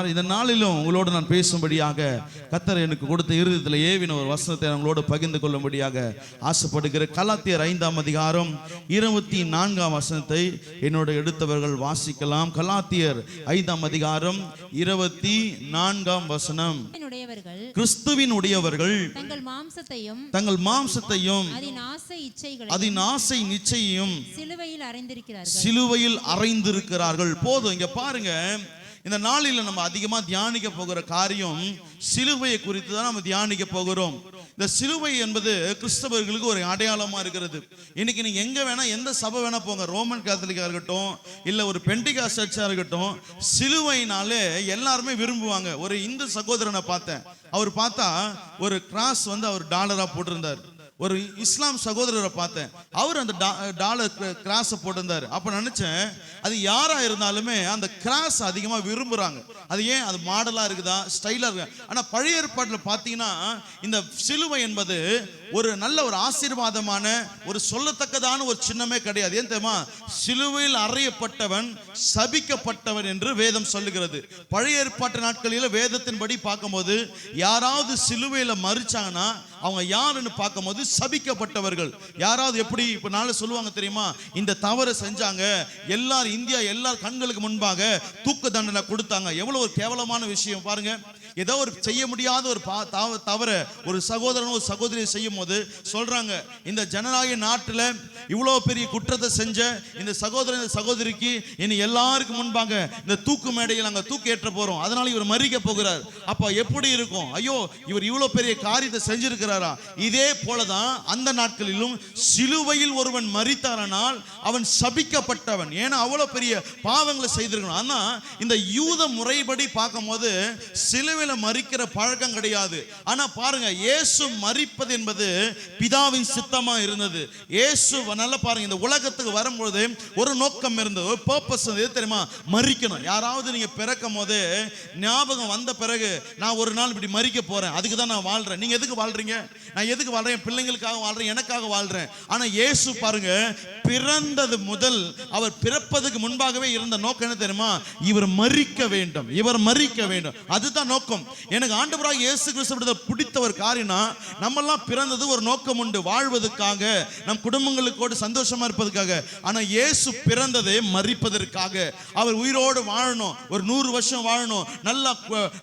இந்த நாளிலும் உங்களோடு நான் பேசும்படியாக கர்த்தர் எனக்கு கொடுத்த இருதயத்தில் ஏவின ஒரு வசனத்தை உங்களோடு பகிர்ந்து கொள்ளும்படியாக ஆசைப்படுகிற கலாத்தியர் 5ஆம் அதிகாரம் 24ஆம் வசனத்தை என்னோட எடுத்தவர்கள் வாசிக்கலாம். கலாத்தியர் 5ஆம் அதிகாரம் 24ஆம் வசனம். கிறிஸ்துவின் உடையவர்கள் தங்கள் மாம்சத்தையும் அதன் ஆசை நிச்சயம் சிலுவையில் அறைந்திருக்கிறார்கள். போதும், இங்க பாருங்க. இந்த நாளில் நம்ம அதிகமா தியானிக்க போகிற காரியம் சிலுவையை குறித்து தான் நம்ம தியானிக்க போகிறோம். இந்த சிலுவை என்பது கிறிஸ்தவர்களுக்கு ஒரு அடையாளமா இருக்கிறது. இன்னைக்கு நீங்க எங்க வேணா, எந்த சபை வேணா போங்க, ரோமன் கேத்தலிக்கா இருக்கட்டும், இல்ல ஒரு பெண்டிகாஸ்ட் சர்ச்சா இருக்கட்டும், சிலுவைனாலே எல்லாருமே விரும்புவாங்க. ஒரு இந்து சகோதரனை பார்த்தேன், அவர் பார்த்தா ஒரு கிராஸ் அவர் டாலரா போட்டிருந்தார். ஒரு இஸ்லாம் சகோதரரை பார்த்தேன், அவர் அந்த டாலர் கிராஸை போட்டிருந்தார். அப்போ நினைச்சேன், அது யாரா இருந்தாலுமே அந்த கிராஸ் அதிகமாக விரும்புகிறாங்க. அது ஏன்? அது மாடலாக இருக்குதா, ஸ்டைலாக இருக்கு. ஆனால் பழைய ஏற்பாட்டில் பார்த்தீங்கன்னா இந்த சிலுவை என்பது ஒரு நல்ல ஒரு ஆசீர்வாதமான ஒரு சொல்லத்தக்கதான ஒரு சின்னமே கிடையாது. ஏன் தெரியுமா? சிலுவையில் அறையப்பட்டவன் சபிக்கப்பட்டவன் என்று வேதம் சொல்லுகிறது. பழைய ஏற்பாட்டு நாட்களில் வேதத்தின்படி பார்க்கும்போது யாராவது சிலுவையில் மறிச்சாங்கன்னா அவங்க யாருன்னு பார்க்கும்போது சபிக்கப்பட்டவர்கள். யாராவது எப்படி இப்ப நாளை சொல்லுவாங்க தெரியுமா? இந்த தவறை செஞ்சாங்க, எல்லாரும் இந்தியா எல்லார் கண்களுக்கு முன்பாக தூக்கு தண்டனை கொடுத்தாங்க. எவ்வளவு ஒரு கேவலமான விஷயம் பாருங்க. ஏதோ ஒரு செய்ய முடியாத ஒரு தவற ஒரு சகோதரன் ஒரு சகோதரி செய்யும் போது சொல்றாங்க, இந்த ஜனநாயக நாட்டில் இவ்வளவு பெரிய குற்றத்தை செஞ்ச இந்த சகோதரன் இந்த சகோதரிக்கு இனி எல்லாருக்கும் முன்பாக இந்த தூக்கு மேடையில் நாங்கள் தூக்கு ஏற்ற போறோம், அதனால இவர் மறிக்க போகிறார். அப்ப எப்படி இருக்கும்? ஐயோ, இவர் இவ்வளவு பெரிய காரியத்தை செஞ்சிருக்கிறாரா? இதே போலதான் அந்த நாட்களிலும் சிலுவையில் ஒருவன் மறித்தாரனால் அவன் சபிக்கப்பட்டவன். ஏன்னா அவ்வளவு பெரிய பாவங்களை செய்திருக்கணும். ஆனா இந்த யூத முறைப்படி பார்க்கும் போது சிலுவையில் மரிக்கிற பழக்கம் கிடையாது. ஆனா பாருங்க, இயேசு மரிப்பது என்பது பிதாவின் சித்தமா இருந்தது. இயேசு நல்லா பாருங்க, இந்த உலகத்துக்கு வரும்போது ஒரு நோக்கம் இருந்தது, ஒரு பர்பஸ். எது தெரியுமா? மரிக்கணும். யாராவது நீங்க பிறக்கும் போது ஞாபகம் வந்த பிறகு நான் ஒரு நாள் இப்படி மரிக்க போறேன், அதுக்கு தான் நான் வாழ்றேன். நீங்க எதுக்கு வாழ்றீங்க? நான் எதுக்கு வாழ்றேன்? பிள்ளைங்களுக்காக வாழ்றேன், எனக்காக வாழ்றேன். ஆனா இயேசு பாருங்க, பிறந்தது முதல் அவர் பிறப்பதுக்கு முன்பாகவே இருந்த நோக்கம் என்ன தெரியுமா? இவர் மரிக்க வேண்டும், இவர் மரிக்க வேண்டும். அதுதான் நோக்கம். எனக்கு ஆண்டவராகிய இயேசு கிறிஸ்துவிட பிடித்த ஒரு காரியம்னா, நம்ம எல்லாம் பிறந்தது ஒரு நோக்கம் உண்டு, வாழ்வதற்காக, நம் குடும்பங்களுக்கோடு சந்தோஷமா இருப்பதற்காக. ஆனா இயேசு பிறந்ததே மரிப்பதற்காக. அவர் உயிரோடு வாழணும், ஒரு 100 வருஷம் வாழணும், நல்லா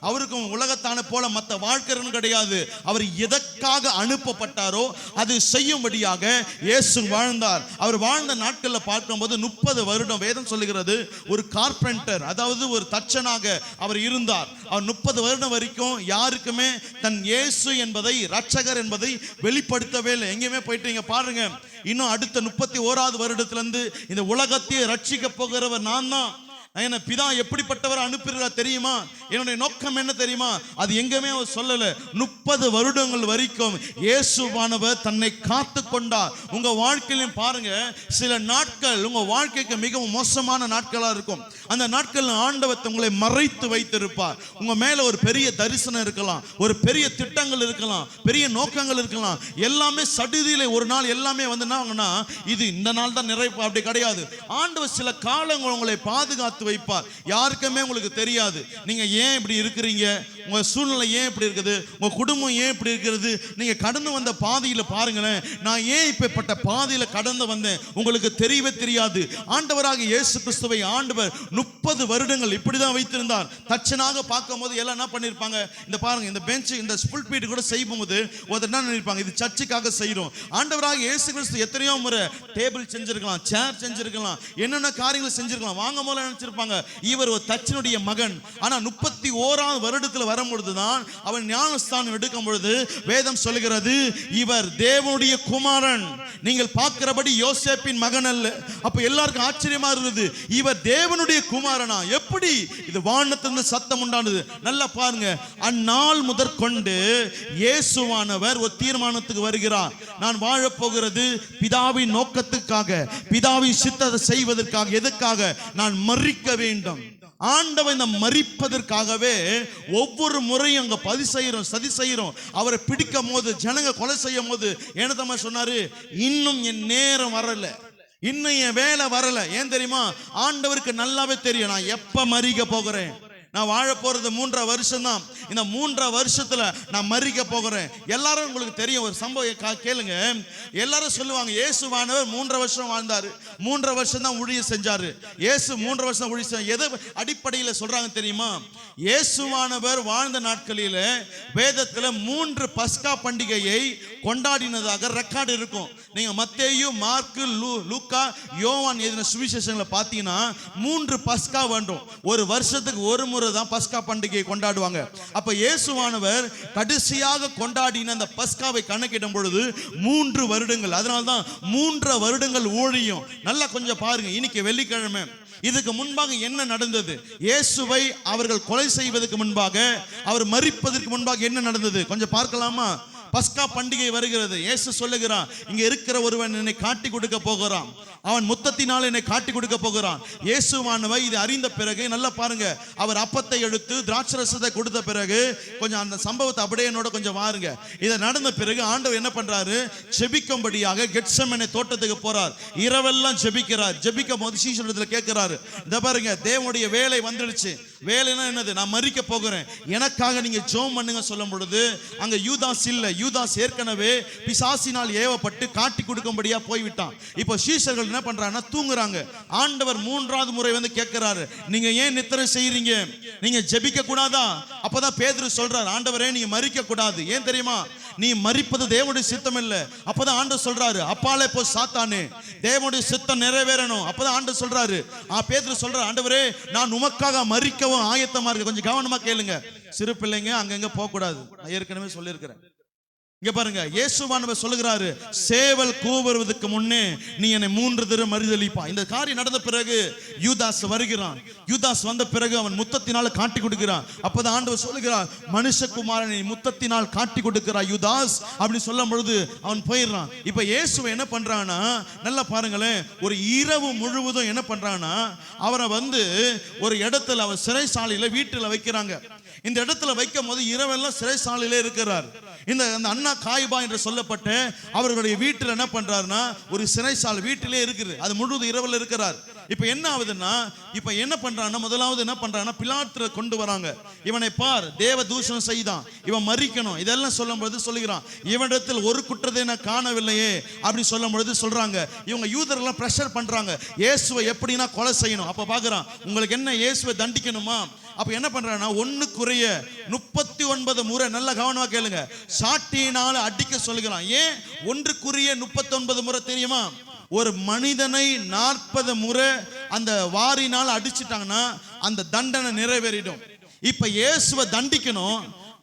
அவருக்கும் உலகத்தான போல மற்ற வாழ்க்கைன்னு கிடையாது. அவர் எதற்காக அனுப்பப்பட்டாரோ அது செய்யும்படியாக இயேசு வாழ்ந்தார். அவர் வாழ்ந்த நாட்கள்ல பார்க்கும்போது 30 வருடம் வேதம் சொல்லுகிறது ஒரு கார்பெண்டர், அதாவது ஒரு தச்சனாக அவர் இருந்தார். அவர் 30 வருடம் வரைக்கும் யாருக்குமே தன் இயேசு என்பதை, ரட்சகர் என்பதை வெளிப்படுத்தவே இல்லை. எங்கேயுமே போயிட்டு பாருங்க, இன்னும் அடுத்த 31வது வருடத்திலிருந்து இந்த உலகத்தையே ரட்சிக்க போகிறவர் நான் தான். என்ன பிதா எப்படிப்பட்டவர் அனுப்புகிறார் தெரியுமா? என்னுடைய நோக்கம் என்ன தெரியுமா? அது எங்கேயுமே அவர் சொல்லல. 30 வருடங்கள் வரைக்கும் இயேசுவானவர் தன்னை காத்து கொண்டார். உங்க வாழ்க்கையிலும் பாருங்க, சில நாட்கள் உங்க வாழ்க்கைக்கு மிகவும் மோசமான நாட்களா இருக்கும். அந்த நாட்கள் ஆண்டவர் உங்களை மறைத்து வைத்திருப்பார். உங்க மேல ஒரு பெரிய தரிசனம் இருக்கலாம், ஒரு பெரிய திட்டங்கள் இருக்கலாம், பெரிய நோக்கங்கள் இருக்கலாம். எல்லாமே சடுதியிலே ஒரு நாள் எல்லாமே வந்துன்னா இது இந்த நாள் தான் நிறைவு, அப்படி கிடையாது. ஆண்டவர் சில காலங்கள் உங்களை பாதுகாத்து வைப்பார். யாருக்குமே உங்களுக்கு தெரியாது நீங்க ஏன் இப்படி இருக்கிறீங்க, உங்க சூழ்நிலை ஏன் இப்படி இருக்குது, உங்க குடும்பம் ஏன் இப்படி இருக்கிறது. நீங்க கடந்து வந்த பாதையில பாருங்களேன், நான் ஏன் இப்படிப்பட்ட பாதையில கடந்து வந்தேன் உங்களுக்கு தெரியவே தெரியாது. ஆண்டவராக இயேசு கிறிஸ்துவை ஆண்டவர் 30 வருடங்கள் இப்படிதான் வைத்திருந்தார். தச்சனாக பார்க்கும் போது எல்லாம் என்ன பண்ணிருப்பாங்க, இந்த பாருங்க, இந்த பெஞ்ச், இந்த புல்பீட் கூட செய்யும் போது என்ன நினைப்பாங்க, இது சர்ச்சுக்காக செய்யறோம். ஆண்டவராக இயேசு கிறிஸ்து எத்தனையோ முறை டேபிள் செஞ்சிருக்கலாம், சேர் செஞ்சிருக்கலாம், என்னென்ன காரியங்களை செஞ்சிருக்கலாம். வாங்க போல நினைச்சிருப்பாங்க இவர் ஒரு தச்சனுடைய மகன். ஆனா 31வது வருடத்தில் வரும்பொழுதுதான் அவன் ஞானஸ்தானம் எடுக்கும் பொழுது வேதம் சொல்லுகிறது, இவர் தேவனுடைய குமாரன், நீங்கள் பார்க்கிறபடி யோசேப்பின் மகன் அல்ல. அப்ப எல்லாருக்கும் ஆச்சரியமா இருந்தது, இவர் தேவனுடைய குமாரனா? எப்படி? இது வானத்திலிருந்து சத்தம் உண்டானது. நல்லா பாருங்க, அந்நாள் முதற்கொண்டு இயேசுவானவர் ஒரு தீர்மானத்துக்கு வருகிறார். நான் வாழப் போகிறது பிதாவின் நோக்கத்துக்காக, பிதாவின் சித்தத்தை செய்வதற்காக. எதுக்காக? நான் மரிக்க வேண்டும். ஆண்டவன் இந்த மரிப்பதற்காகவே ஒவ்வொரு முறையும் அங்க சதி செய்யறோம். அவரை பிடிக்கும் போது, ஜனங்க கொலை செய்யும் போது என்ன சொன்னாரு, இன்னும் என் நேரம் வரல, இன்னும் என் வேலை வரல. ஏன் தெரியுமா? ஆண்டவருக்கு நல்லாவே தெரியும் நான் எப்ப மரிக்க போகிறேன். நான் வாழ போறது 3.5 வருஷம் தான். இந்த 3.5 வருஷத்துல நான் மரிக்க போகிறேன். எல்லாரும் உங்களுக்கு தெரியும் ஒரு சம்பவம் கேளுங்க. எல்லாரும் சொல்லுவாங்க இயேசுவானவர் 3.5 வருஷம் வாழ்ந்தாரு, 3.5 வருஷம் தான் ஊழியம் செஞ்சாரு. இயேசு 3.5 வருஷம் ஊழியம் எதை அடிப்படையில் சொல்றாங்க தெரியுமா? இயேசுவானவர் வாழ்ந்த நாட்களில வேதத்துல 3 பஸ்கா பண்டிகையை கொண்டாடினதாக ரெக்கார்டு இருக்கும். நீங்க மத்தேயு, மார்க்கு, லூக்கா, யோவான் எழுதின சுவிசேஷங்களை பார்த்தீங்கன்னா 3 பஸ்கா வேண்டும். ஒரு வருஷத்துக்கு ஒரு முறை தான் பஸ்கா பண்டிகையை கொண்டாடுவாங்க. அப்ப இயேசுவானவர் கடைசியாக கொண்டாடின அந்த பஸ்காவை கணக்கிடும் பொழுது 3 வருடங்கள். அதனால்தான் 3 வருடங்கள் ஊழியம். நல்லா கொஞ்சம் பாருங்க. இன்னைக்கு வெள்ளிக்கிழமை. இதுக்கு முன்பாக என்ன நடந்தது? இயேசுவை அவர்கள் கொலை செய்வதற்கு முன்பாக, அவர் மரிப்பதற்கு முன்பாக என்ன நடந்தது கொஞ்சம் பார்க்கலாமா? பஸ்கா பண்டிகை வருகிறது. இயேசு சொல்லுகிறான், இங்க இருக்கிற ஒருவன் என்னை காட்டி கொடுக்க போகிறான், அவன் முத்தத்தினால் என்னை காட்டி கொடுக்க போகிறான். இயேசுவானவை இது அறிந்த பிறகு நல்லா பாருங்க, அவர் அப்பத்தை எடுத்து திராட்சரசத்தை கொடுத்த பிறகு கொஞ்சம் அந்த சம்பவத்தை அப்படியே என்னோட கொஞ்சம் பாருங்க. இதை நடந்த பிறகு ஆண்டவர் என்ன பண்றாரு? ஜெபிக்கும்படியாக கெத்செமனே தோட்டத்துக்கு போறார். இரவெல்லாம் ஜெபிக்கிறார். ஜெபிக்கும் போது சீஷரிடத்துல கேட்கிறாரு, இத பாருங்க, தேவனுடைய வேலை வந்துடுச்சு. வேலைன்னா என்னது? நான் மரிக்க போகிறேன், எனக்காக நீங்க ஜெபம் பண்ணுங்க சொல்லும் பொழுது அங்க யூதாஸ் இல்ல. யூதாஸ் ஏற்கனவே பிசாசினால் ஏவப்பட்டு காட்டி கொடுக்கும்படியா போய்விட்டான். இப்போ சீஷர்கள் என்ன பண்றாங்கன்னா தூங்குறாங்க. ஆண்டவர் 3வது முறை வந்து கேட்கிறாரு, நீங்க ஏன் நித்திரை செய்றீங்க? நீங்க ஜெபிக்க கூடாதா? அப்பதான் பேதுரு சொல்றாரு, ஆண்டவரே நீங்க மரிக்க கூடாது. ஏன் தெரியுமா? நீ மரிப்பது தேவனுடைய சித்தம் இல்ல. அப்பதான் ஆண்டவர் சொல்றாரு, அப்பாலே போ சாத்தானே, தேவனுடைய சித்தம் நிறைவேறணும். அப்பதான் ஆண்டவர் சொல்றாரு, பேதுரு சொல்றாரு, ஆண்டவரே நான் உமக்காக மரிக்கவும் ஆயத்தமா இருக்கு. கொஞ்சம் கவனமா கேளுங்க. சிறு பிள்ளைங்க அங்கங்க போக கூடாது. நான் ஏற்கனவே சொல்லியிருக்கிறேன். இங்க பாருங்க, இயேசுவானவர் சொல்லுகிறாரு, சேவல் கூவுவதற்கு முன்னே நீ என்னை 3 தடவை மறுதலிப்பா. இந்த காரியம் நடந்த பிறகு யூதாஸ் வருகிறான். யூதாஸ் வந்த பிறகு அவன் முத்தத்தினால் காட்டி கொடுக்கிறான். அப்பதான் ஆண்டவர் சொல்லுகிறார், மனுஷகுமாரனை முத்தத்தினால் காட்டி கொடுக்கிறார் யூதாஸ் அப்படின்னு சொல்லும் பொழுது அவன் போயிடுறான். இப்ப இயேசுவை என்ன பண்றான்னா நல்லா பாருங்களேன், ஒரு இரவு முழுவதும் என்ன பண்றான்னா அவரை வந்து ஒரு இடத்துல அவர் சிறைசாலையில வீட்டுல வைக்கிறாங்க. இந்த இடத்துல வைக்கும் போது இரவெல்லாம் சிறைசாலையிலே இருக்கிறார். இந்த அண்ணா காய்பா என்று சொல்லப்பட்ட அவர்களுடைய வீட்டில் என்ன பண்றாருன்னா ஒரு சிறைசாலை வீட்டிலே இருக்குது. அது முழுவதும் இரவில் இருக்கிறார். இப்ப என்ன ஆகுதுன்னா இப்ப என்ன பண்றான்னா முதலாவது என்ன பண்றாங்கன்னா பிலாத்துல கொண்டு வராங்க. இவனை பார், தேவ தூஷணம் செய்தான், இவன் மரிக்கணும், இதெல்லாம் சொல்லும் பொழுது சொல்லுகிறான், இவனிடத்தில் ஒரு குற்றத்தை நான் காணவில்லையே அப்படி சொல்லும் பொழுது சொல்றாங்க. இவங்க யூதர்கள் பிரஷர் பண்றாங்க, இயேசுவை எப்படின்னா கொலை செய்யணும். அப்ப பாக்குறான், உங்களுக்கு என்ன இயேசுவை தண்டிக்கணுமா? அப்ப என்ன பண்றான்னா 1 39 முறை, நல்ல கவனமா கேளுங்க, சாட்டியினால அடிக்க சொல்லுகிறான். ஏன் 1 39 முறை தெரியுமா? ஒரு மனிதனை 40 முறை அந்த வாரினால் அடிச்சிட்டாங்கன்னா அந்த தண்டனை நிறைவேறிடும். இப்ப இயேசுவை தண்டிக்கணும்,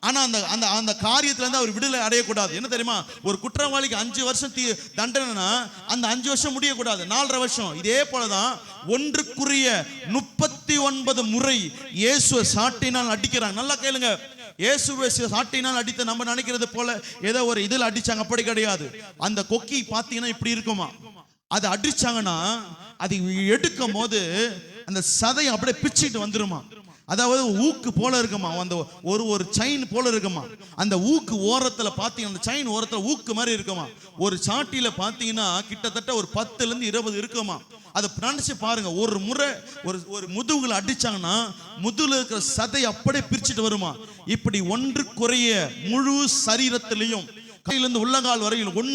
ஆனா அந்த அந்த அந்த காரியத்துல இருந்து அவர் விடுதலை அடையக்கூடாது. என்ன தெரியுமா? ஒரு குற்றவாளிக்கு 5 வருஷம் தண்டனைனா அந்த 5 வருஷம் முடியக்கூடாது, 4.5 வருஷம். இதே போலதான் 1 39 முறை இயேசுவை சாட்டினால் அடிக்கிறாங்க. நல்லா கேளுங்க, இயேசுவை சாட்டினால் அடித்து நம்ம நினைக்கிறது போல ஏதோ ஒரு இதில் அடிச்சாங்க, அப்படி கிடையாது. அந்த கொக்கி பார்த்தீங்கன்னா இப்படி இருக்குமா, அதை அடிச்சாங்கன்னா அது எடுக்கும் போது அந்த சதை அப்படியே பிச்சுட்டு வந்துருமா. அதாவது ஊக்கு போல இருக்குமா, அந்த ஒரு செயின் போல இருக்குமா. அந்த ஊக்கு ஓரத்துல பாத்தீங்கன்னா, அந்த செயின் ஓரத்துல ஊக்கு மாதிரி இருக்குமா. ஒரு சாட்டியில பாத்தீங்கன்னா கிட்டத்தட்ட ஒரு 10 ல இருந்து 20 இருக்குமா. அதை நினைச்சு பாருங்க. ஒரு முறை ஒரு முதுகுல அடிச்சாங்கன்னா முதுகுல இருக்கிற சதை அப்படியே பிரிச்சுட்டு வருமா. இப்படி 1 முழு சரீரத்திலையும் கையிலிருந்து உள்ளங்கால் வரையில் 1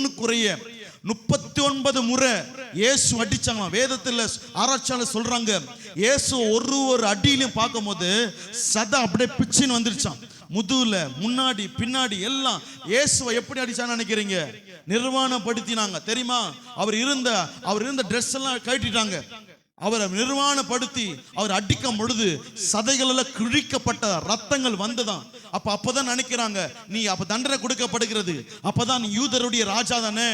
39 முறை இயேசு அடிச்சாங்க. வேதத்தில் ஆராய்ச்சியாளர் சொல்றாங்க, இயேசு ஒரு அடியிலையும் பார்க்கும் போது சதை அப்படியே பிச்சுன்னு வந்துருச்சான். முதுகுல முன்னாடி பின்னாடி எல்லாம் இயேசுவை எப்படி அடிச்சான்னு நினைக்கிறீங்க? நிர்வாணப்படுத்தினாங்க தெரியுமா? அவர் இருந்த ட்ரெஸ் எல்லாம் கழட்டிட்டாங்க. அவரை நிர்வாணப்படுத்தி அவர் அடிக்கும் பொழுது சதைகள் எல்லாம் கிழிக்கப்பட்ட ரத்தங்கள் வந்துதான். அப்பதான் நினைக்கிறாங்க, நீ அப்ப தண்டனை கொடுக்கப்படுகிறது, அப்பதான் நீ யூதருடைய ராஜா தானே.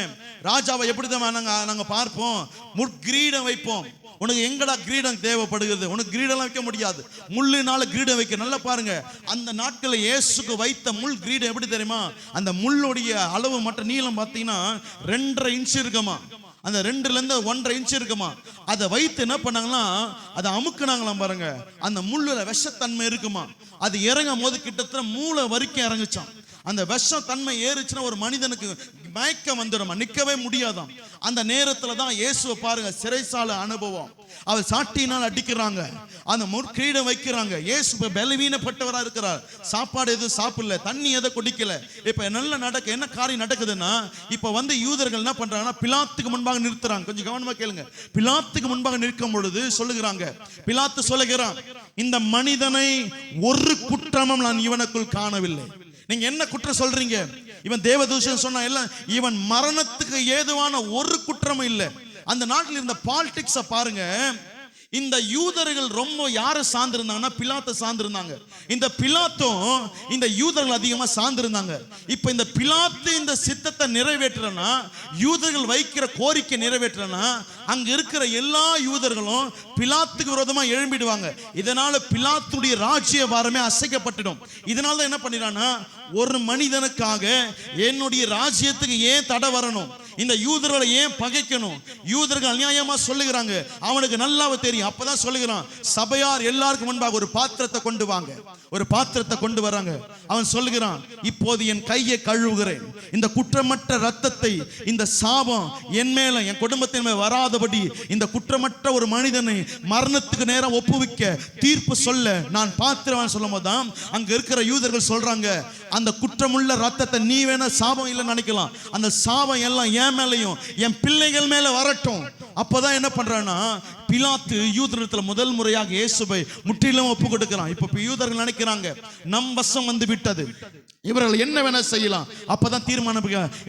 ராஜாவை எப்படிதான் நாங்க பார்ப்போம், முட்கிரீடம் வைப்போம். உனக்கு எங்கடா கிரீடம் தேவைப்படுகிறது? உனக்கு கிரீடம் வைக்க முடியாது, முள்ளினால கிரீடம் வைக்க. நல்லா பாருங்க, அந்த நாட்களில் இயேசுக்கு வைத்த முள் கிரீடம் எப்படி தெரியுமா? அந்த முள்ளுடைய அளவு மட்டும் நீளம் பார்த்தீங்கன்னா 2.5 இன்ச் இருக்குமா. அந்த 2 ல இருந்து 1.5 இன்ச் இருக்குமா. அதை வைத்து என்ன பண்ணாங்கன்னா அதை அமுக்குனாங்களாம் பாருங்க. அந்த முள்ளுல விஷத்தன்மை இருக்குமா. அது இறங்கும் போது கிட்டத்தட்ட மூளை வரைக்கும் இறங்குச்சான். அந்த விஷத்தன்மை ஏறுச்சுன்னா ஒரு மனிதனுக்கு மயக்கம் வந்துடும், நிற்கவே முடியாதாம். அந்த நேரத்துல தான் இயேசுவை பாருங்க, சிறைசாலை அனுபவம். அவர் சாட்டினால் அடிக்கிறாங்க, அந்த முற்கிரீடம் வைக்கிறாங்க. இயேசு பலவீனப்பட்டவரா இருக்கிறார், சாப்பாடு எதுவும் சாப்பிடல, தண்ணி எதை குடிக்கல. இப்ப நல்ல என்ன காரியம் நடக்குதுன்னா, இப்ப வந்து யூதர்கள் என்ன பண்றாங்கன்னா பிலாத்துக்கு முன்பாக நிறுத்துறாங்க. கொஞ்சம் கவனமா கேளுங்க. பிலாத்துக்கு முன்பாக நிற்கும் பொழுது சொல்லுகிறாங்க, பிலாத்து சொல்லுகிறான், இந்த மனிதனை ஒரு குற்றமும் நான் இவனுக்குள் காணவில்லை. நீங்க என்ன குற்றம் சொல்றீங்க? இவன் தேவதூஷன் சொன்னா எல்லாம், இவன் மரணத்துக்கு ஏதுவான ஒரு குற்றமும் இல்லை. அந்த நாட்டில் இருந்த பாலிடிக்ஸை பாருங்க. இந்த யூதர்கள் ரொம்ப யாரை சார்ந்திருந்தாங்கன்னா பிலாத்தை சார்ந்திருந்தாங்க. இந்த பிலாத்தும் இந்த யூதர்கள் அதிகமா சார்ந்திருந்தாங்க. இப்ப இந்த பிலாத்து இந்த சித்தத்தை நிறைவேற்றனா, யூதர்கள் வைக்கிற கோரிக்கை நிறைவேற்றனா, அங்க இருக்கிற எல்லா யூதர்களும் பிலாத்துக்கு விரோதமா எழும்பிடுவாங்க. இதனால பிலாத்துடைய ராஜ்யபாரமே அசைக்கப்பட்டுடும். இதனால என்ன பண்ணிடான்னா, ஒரு மனிதனுக்காக என்னுடைய ராஜ்யத்துக்கு ஏன் தடை வரணும், இந்த யூதர்களை ஏன் பகைக்கணும்? யூதர்கள் அநியாயமா சொல்லுகிறாங்க, அவனுக்கு நல்லாவே தெரியும். அப்பதான் சொல்லுகிறான், சபையார் எல்லாருக்கும் முன்பாக ஒரு பாத்திரத்தை கொண்டு வாங்க. ஒரு பாத்திரத்தை கொண்டு வராங்க. அவன் சொல்லுகிறான், இப்போது என் கையை கழுவுகிறேன், இந்த குற்றமற்ற ரத்தத்தை, இந்த சாபம் என் மேல என் குடும்பத்தின் மேல வராதபடி இந்த குற்றமற்ற ஒரு மனிதனை மரணத்துக்கு நேரம் ஒப்புவிக்க தீர்ப்பு சொல்ல நான் பாத்திரம் சொல்லும் போதுதான் அங்க இருக்கிற யூதர்கள் சொல்றாங்க, அந்த குற்றமுள்ள ரத்தத்தை நீ வேணா சாபம் இல்லைன்னு நினைக்கலாம், அந்த சாபம் எல்லாம் என் மேலையும் என் பிள்ளைகள் மேல வரட்டும். அப்பதான் என்ன பண்றான்னா, பிலாத்து யூதரிடத்தில் முதல் முறையாக இயேசுவை முற்றிலும் ஒப்பு கொடுக்கிறான். இப்ப யூதர்கள் நினைக்கிறாங்க, நம் வசம் வந்து விட்டது, இவர்கள் என்ன வேணா செய்யலாம். அப்பதான் தீர்மானம்,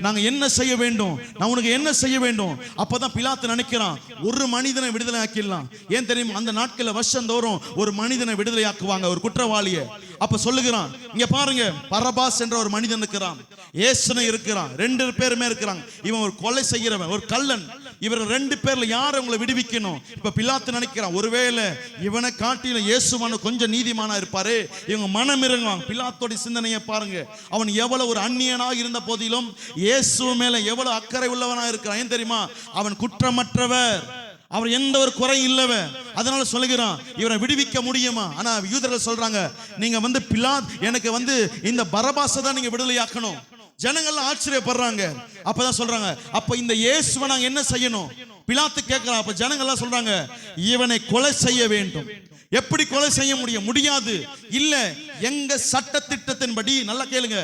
நாங்க என்ன செய்ய வேண்டும், நான் உனக்கு என்ன செய்ய வேண்டும். அப்பதான் பிலாத்து நினைக்கிறான், ஒரு மனிதனை விடுதலை ஆக்கிடலாம். ஏன் தெரியும், அந்த நாட்களில் வருஷந்தோறும் ஒரு மனிதனை விடுதலை ஆக்குவாங்க, ஒரு குற்றவாளியை. அப்ப சொல்லுகிறான், இங்க பாருங்க, பரபாஸ் என்ற ஒரு மனிதன் இருக்கிறான், ஏசுனை இருக்கிறான், 2 பேருமே இருக்கிறாங்க. இவன் ஒரு கொலை செய்கிறவன், ஒரு கள்ளன். இவர்கள் 2 பேர்ல யார் அவங்களை விடுவிக்கணும்? இப்ப பிலாத்து நினைக்கிறான், ஒருவேளை இவனை காட்டில இயேசுவான கொஞ்சம் நீதிமானா இருப்பாரு, இவங்க மனம் இறங்குவாங்க. பிலாத்தோட சிந்தனையை பாருங்க, அவன் எவ்வளவு ஒரு அந்நியனாக இருந்த போதிலும் இயேசு மேல எவ்வளவு அக்கறை உள்ளவனா இருக்கிறான். ஏன் தெரியுமா, அவன் குற்றமற்றவர், அவர் எந்த ஒரு குறை இல்லவே. அதனால சொல்லுகிறான், இவரை விடுவிக்க முடியுமா? ஆனா யூதர்கள் சொல்றாங்க, நீங்க வந்து பிலாத் எனக்கு வந்து இந்த பரபாசை தான் நீங்க விடுதலையாக்கணும். ஜனங்கள் ஆச்சரியப்படுறாங்க. அப்பதான் சொல்றாங்க, அப்ப இந்த இயேசுவை நாங்க என்ன செய்யணும்? பிலாத்து கேட்கிறான். அப்ப ஜனங்கள்லாம் சொல்றாங்க, இவனை கொலை செய்ய வேண்டும். எப்படி கொலை செய்ய முடியும்? முடியாது. இல்ல, எங்க சட்ட திட்டத்தின்படி, நல்லா கேளுங்க,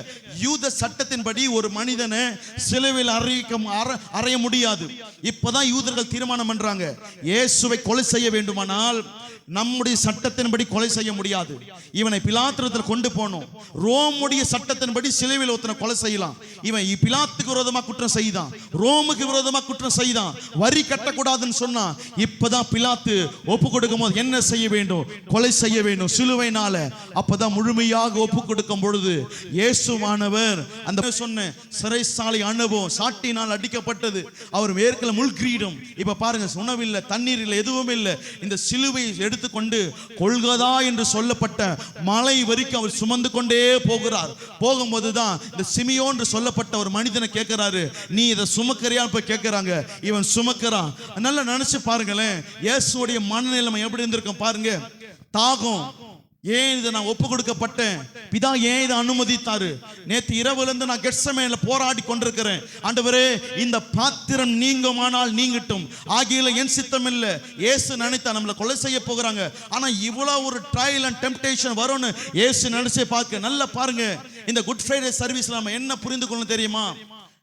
யூத சட்டத்தின்படி ஒரு மனிதனை சிலுவையில் அறைய முடியாது. இப்பதான் யூதர்கள் தீர்மானம் பண்றாங்க, இயேசுவை கொலை செய்ய வேண்டுமானால் நம்முடைய சட்டத்தின்படி கொலை செய்ய முடியாது, இவனை பிலாத்திரத்தில் கொண்டு போனோம். ரோமுடைய சட்டத்தின்படி சிலுவையில் ஒருத்தனை கொலை செய்யலாம். இவன் பிலாத்துக்கு விரோதமா குற்றம் செய்தான், ரோமுக்கு விரோதமா குற்றம் செய்தான், வரி கட்டக்கூடாதுன்னு சொன்னா. இப்பதான் பிலாத்து ஒப்பு கொடுக்கும் போது என்ன செய்ய வேண்டும்? கொலை செய்ய வேண்டும் சிலுவையினால. அப்பதான் முழுமையாக ஒப்பு கொடுக்கும் பொழுது இயேசுவானவர் அந்த சொன்ன சிறைசாலை அனுபவம், சாட்டினால் அடிக்கப்பட்டது, அவர் வேர்க்கல முள்கிரீடம். இப்ப பாருங்க, உணவில்லை, தண்ணீர் இல்லை, எதுவும் இல்லை. இந்த சிலுவை எடுத்துக்கொண்டு கொல்கதா என்று சொல்லப்பட்ட மலை வரைக்கும் அவர் சுமந்து கொண்டே போகிறார். போகும்போதுதான் இந்த சிமியோன் என்று சொல்லப்பட்ட ஒரு மனிதனை கேட்கிறாரு, நீ இதை சுமக்கறியான்னு போய் கேட்கிறாங்க. இவன் சுமக்கிறான். நல்லா நினைச்சு பாருங்களேன், இயேசுடைய மனநிலைமை எப்படி இருந்திருக்கும் பாருங்க. தாகம், ஏன் இதை நான் ஒப்பு கொடுக்கப்பட்டேன், பிதா ஏன் இதை அனுமதித்தாரு? நேற்று இரவுல இருந்து நான் கெத்செமனேல போராடி கொண்டிருக்கிறேன், ஆண்டவரே இந்த பாத்திரம் நீங்குமானால் நீங்கட்டும், ஆகியில என் சித்தம் இல்லை. இயேசு நினைத்தா நம்மளை கொலை செய்ய போகிறாங்க, ஆனா இவ்வளவு ஒரு ட்ரையல் அண்ட் டெம்ப்டேஷன் வரும்னு இயேசு நினைச்சே பார்க்க. நல்லா பாருங்க, இந்த குட் ஃப்ரைடே சர்வீஸ்ல நம்ம என்ன புரிந்து கொள்ளணும் தெரியுமா?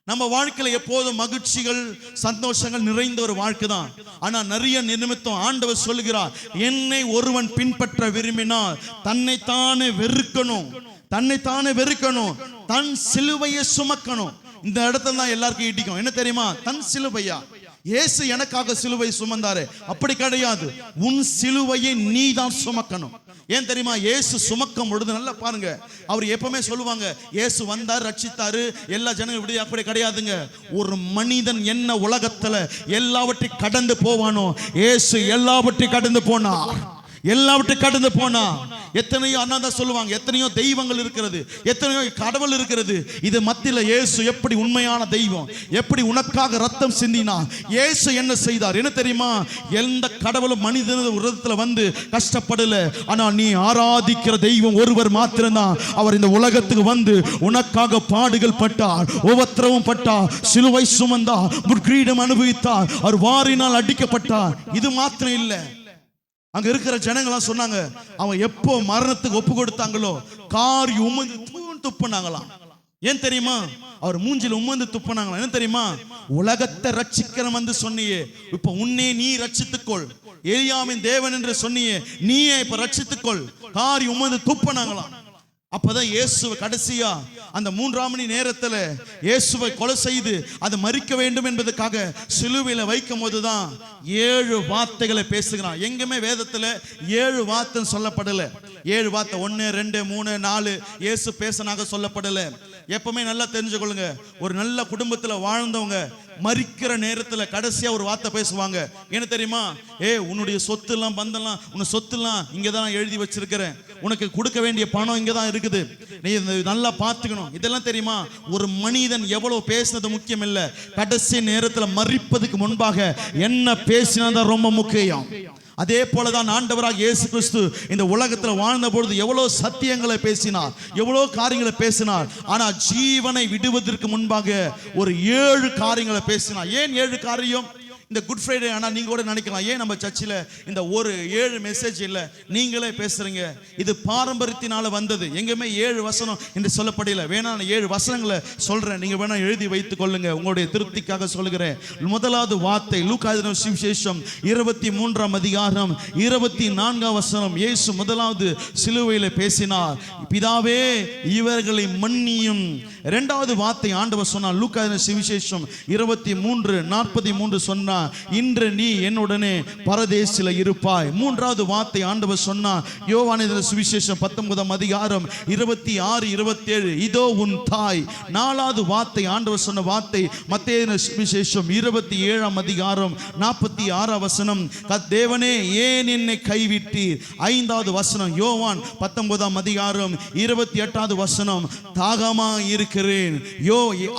நம்ம வாழ்க்கையில எப்போதும் மகிழ்ச்சிகள், சந்தோஷங்கள் நிறைந்த ஒரு வாழ்க்கை தான். ஆனா நிறைய நிமித்தம் ஆண்டவர் சொல்லுகிறார், என்னை ஒருவன் பின்பற்ற விரும்பினால் தன்னைத்தானே வெறுக்கணும், தன்னைத்தானே வெறுக்கணும், தன் சிலுவையை சுமக்கணும். இந்த இடத்துல தான் எல்லாருக்கும் இடிக்கும். என்ன தெரியுமா? தன் சிலுவையா? இயேசு எனக்காக சிலுவை சுமந்தாரு, அப்படி கிடையாது. உன் சிலுவையை நீ தான் சுமக்கணும். ஏன் தெரியுமா? இயேசு சுமக்கும் பொழுது நல்லா பாருங்க, அவர் எப்பவுமே சொல்லுவாங்க, இயேசு வந்தார், ரட்சித்தாரு, எல்லா ஜனங்களும் விடுதி. அப்படி கிடையாதுங்க. ஒரு மனிதன் என்ன உலகத்துல எல்லாவற்றையும் கடந்து போவானோ, இயேசு எல்லாவற்றையும் கடந்து போனார். எல்லாவற்றையும் கடந்து போனா. எத்தனையோ அண்ணா தான் சொல்லுவாங்க, எத்தனையோ தெய்வங்கள் இருக்கிறது, எத்தனையோ கடவுள் இருக்கிறது. இது மத்தியில இயேசு எப்படி உண்மையான தெய்வம், எப்படி உனக்காக ரத்தம் சிந்தினா, இயேசு என்ன செய்தார் என்ன தெரியுமா? எந்த கடவுளும் மனிதன உலகத்துல வந்து கஷ்டப்படல. ஆனா நீ ஆராதிக்கிற தெய்வம் ஒருவர் மாத்திரம்தான். அவர் இந்த உலகத்துக்கு வந்து உனக்காக பாடுகள் பட்டார், உபத்திரவம் பட்டார், சிலுவை சுமந்தார், முட்கிரீடம் அனுபவித்தார், அவர் வாரினால் அடிக்கப்பட்டார். இது மாத்திரம் இல்ல, அங்க இருக்கிற ஜனங்களா சொன்னாங்க, அவன் எப்போ மரணத்துக்கு ஒப்பு கொடுத்தாங்களோ காரி உமிழ்ந்து துப்புனாங்களாம். ஏன் தெரியுமா? அவர் மூஞ்சில உமிழ்ந்து துப்புனாங்களாம். என்ன தெரியுமா? உலகத்தை ரட்சிக்கிற வந்து சொன்னியே, இப்ப உன்னை நீ ரட்சித்துக்கொள். எலியாமின் தேவன் என்று சொன்னியே, நீயே இப்ப ரட்சித்துக்கொள். காரி உமிழ்ந்து துப்புனாங்களாம். அப்பதான் இயேசுவை கடைசியா அந்த 3 மணி நேரத்துல இயேசுவை கொலை செய்து அது மரிக்க வேண்டும் என்பதற்காக சிலுவையில வைக்கும் போதுதான் 7 வார்த்தைகளை பேசுகிறான். எங்குமே வேதத்துல 7 வார்த்தை சொல்லப்படல. 7 வார்த்தை 1 2 3 4 இயேசு பேசினாக சொல்லப்படல. எப்பவுமே நல்லா தெரிஞ்சுக்கொள்ளுங்க, ஒரு நல்ல குடும்பத்துல வாழ்ந்தவங்க மரிக்கிற நேரத்துல கடைசியா ஒரு வார்த்தை பேசுவாங்க. என்ன தெரியுமா? உன்னுடைய சொத்து எல்லாம் பந்தெல்லாம், உன் சொத்து எல்லாம் இங்கதான் எழுதி வச்சிருக்கிறேன், உனக்கு கொடுக்க வேண்டிய பணம் இங்கதான் இருக்குது, நீ நல்லா பார்த்துக்கணும். இதெல்லாம் தெரியுமா? ஒரு மனிதன் எவ்வளவு பேசினது முக்கியம் இல்ல, கடைசி நேரத்துல மரிப்பதுக்கு முன்பாக என்ன பேசினதான் ரொம்ப முக்கியம். அதே போலதான் ஆண்டவராக இயேசு கிறிஸ்து இந்த உலகத்துல வாழ்ந்த பொழுது எவ்வளவு சத்தியங்களை பேசினார், எவ்வளவு காரியங்களை பேசினார். ஆனா ஜீவனை விடுவதற்கு முன்பாக ஒரு 7 காரியங்களை பேசினார். ஏன் 7 காரியம்? இந்த குட் ஃப்ரைடே. ஆனா நீங்க கூட நினைக்கலாம், ஏன் நம்ம சர்ச்சில் இந்த ஒரு 7 மெசேஜ் இல்ல, நீங்களே பேசுறீங்க. இது பாரம்பரியத்தினால வந்தது. எங்கேயுமே 7 வசனம் என்று சொல்லப்படல. வேணா 7 வசனங்களை சொல்றேன், நீங்க வேணா எழுதி வைத்துக் கொள்ளுங்க, உங்களுடைய திருப்திக்காக சொல்லுகிறேன். முதலாவது வார்த்தை லூக்கா எழுதின சுவிசேஷம் 23 அதிகாரம் 24 வசனம். இயேசு முதலாவது சிலுவையில பேசினார், பிதாவே இவர்களை மன்னியும். இரண்டாவது வார்த்தை ஆண்டவர் சொன்னார், லூக்கா எழுதின சுவிசேஷம் 23:43 சொன்னார், இன்று நீ என்னுடனே பரதேசில இருப்பாய். மூன்றாவது வார்த்தை ஆண்டவர் சொன்னார், யோவான் எழுதின சுவிசேஷம் 19 அதிகாரம் 26 27, இதோ உன் தாய். நாலாவது வார்த்தை ஆண்டவர் சொன்ன வார்த்தை மத்தேயு எழுதின சுவிசேஷம் 27 அதிகாரம் 46 வசனம், தேவனே ஏன் என்னை கைவிட்டீர். ஐந்தாவது வசனம் யோவான் 19 அதிகாரம் 28 வசனம், தாகமா இருக்கிறேன்.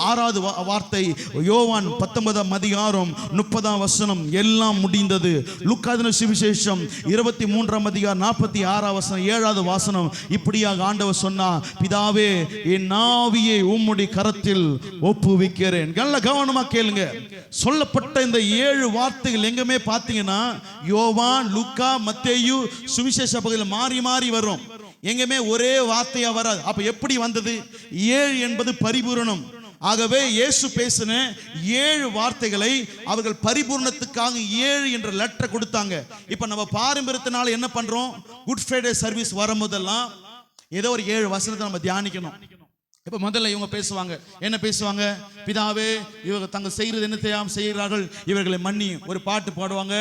ஆறாவது வார்த்தை யோவான் 19 அதிகாரம் 30 வசனம், எல்லாம் முடிந்தது. லூக்கா எழுதின சுவிசேஷம் 23 அதிகாரம் 46 வசனம், 7வது வசனம், இப்படியாக ஆண்டவர் சொன்னார், பிதாவே என் ஆவியை உம்முடைய கரத்தில் ஒப்புவிக்கிறேன். நல்ல கவனமா கேளுங்க. சொல்லப்பட்ட இந்த 7 வார்த்தைகள் எங்கமே பார்த்தீங்கன்னா யோவான், லூக்கா, மத்தேயு சுவிசேஷ பகுதியில் மாறி மாறி வரும். எங்கமே ஒரே வார்த்தையா வராது. அப்ப எப்படி வந்தது? 7 என்பது பரிபூரணம். ஆகவே இயேசு பேசின 7 வார்த்தைகளை அவர்கள் பரிபூர்ணத்துக்காக 7 என்ற லெட்டர் கொடுத்தாங்க. இப்ப நம்ம பாரம்பரியத்தினால என்ன பண்றோம்? குட் ஃப்ரைடே சர்வீஸ் வரும்போதெல்லாம் ஏதோ ஒரு 7 வசனத்தை நம்ம தியானிக்கணும். இப்ப முதல்ல இவங்க பேசுவாங்க, என்ன பேசுவாங்க? பிதாவே இவங்க தங்க செய்யறது என்ன தெரியாம செய்கிறார்கள், இவர்களை மன்னி. ஒரு பாட்டு பாடுவாங்க,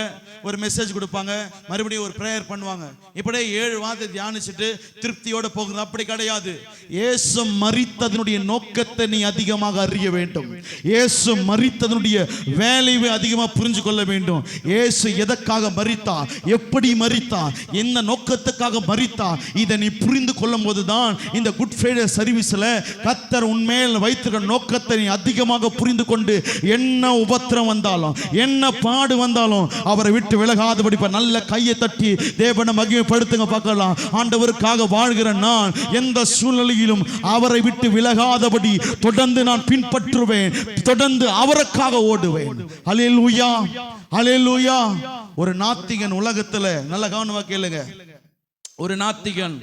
ஒரு மெசேஜ் கொடுப்பாங்க, மறுபடியும் ஒரு பிரேயர் பண்ணுவாங்க. இப்படியே 7 வார்த்தை தியானிச்சுட்டு திருப்தியோட போகுது. அப்படி கிடையாது. இயேசு மரித்ததனுடைய நோக்கத்தை நீ அதிகமாக அறிய வேண்டும். இயேசு மரித்ததனுடைய வேலையை அதிகமாக புரிஞ்சு கொள்ள வேண்டும். இயேசு எதற்காக மரித்தார், எப்படி மரித்தார், என்ன நோக்கத்துக்காக மரித்தார், இதை நீ புரிந்து கொள்ளும் போதுதான் இந்த குட் ஃப்ரைடே சர்வீஸ்ல கர்த்தர் உன்மேல் வைத்திருக்கிற நோக்கத்தை நீ அதிகமாக புரிந்து கொண்டு என்ன உபத்திரம் வந்தாலும் என்ன பாடு வந்தாலும் அவரை விட்டு விலகாதபடி நல்ல கையை தட்டி தேவனை மகிமைப்படுத்துங்க பார்க்கலாம். ஆண்டவருக்காக வாழ்கிற நான் எந்த சூழ்நிலையிலும் அவரை விட்டு விலகாதபடி தொடர்ந்து நான் பின்பற்றுவேன், தொடர்ந்து அவருக்காக ஓடுவேன். ஹல்லேலூயா, ஹல்லேலூயா. ஒரு நாத்திகன் உலகத்துல, நல்ல கவனமா கேளுங்க, ஒரு நாத்திகன்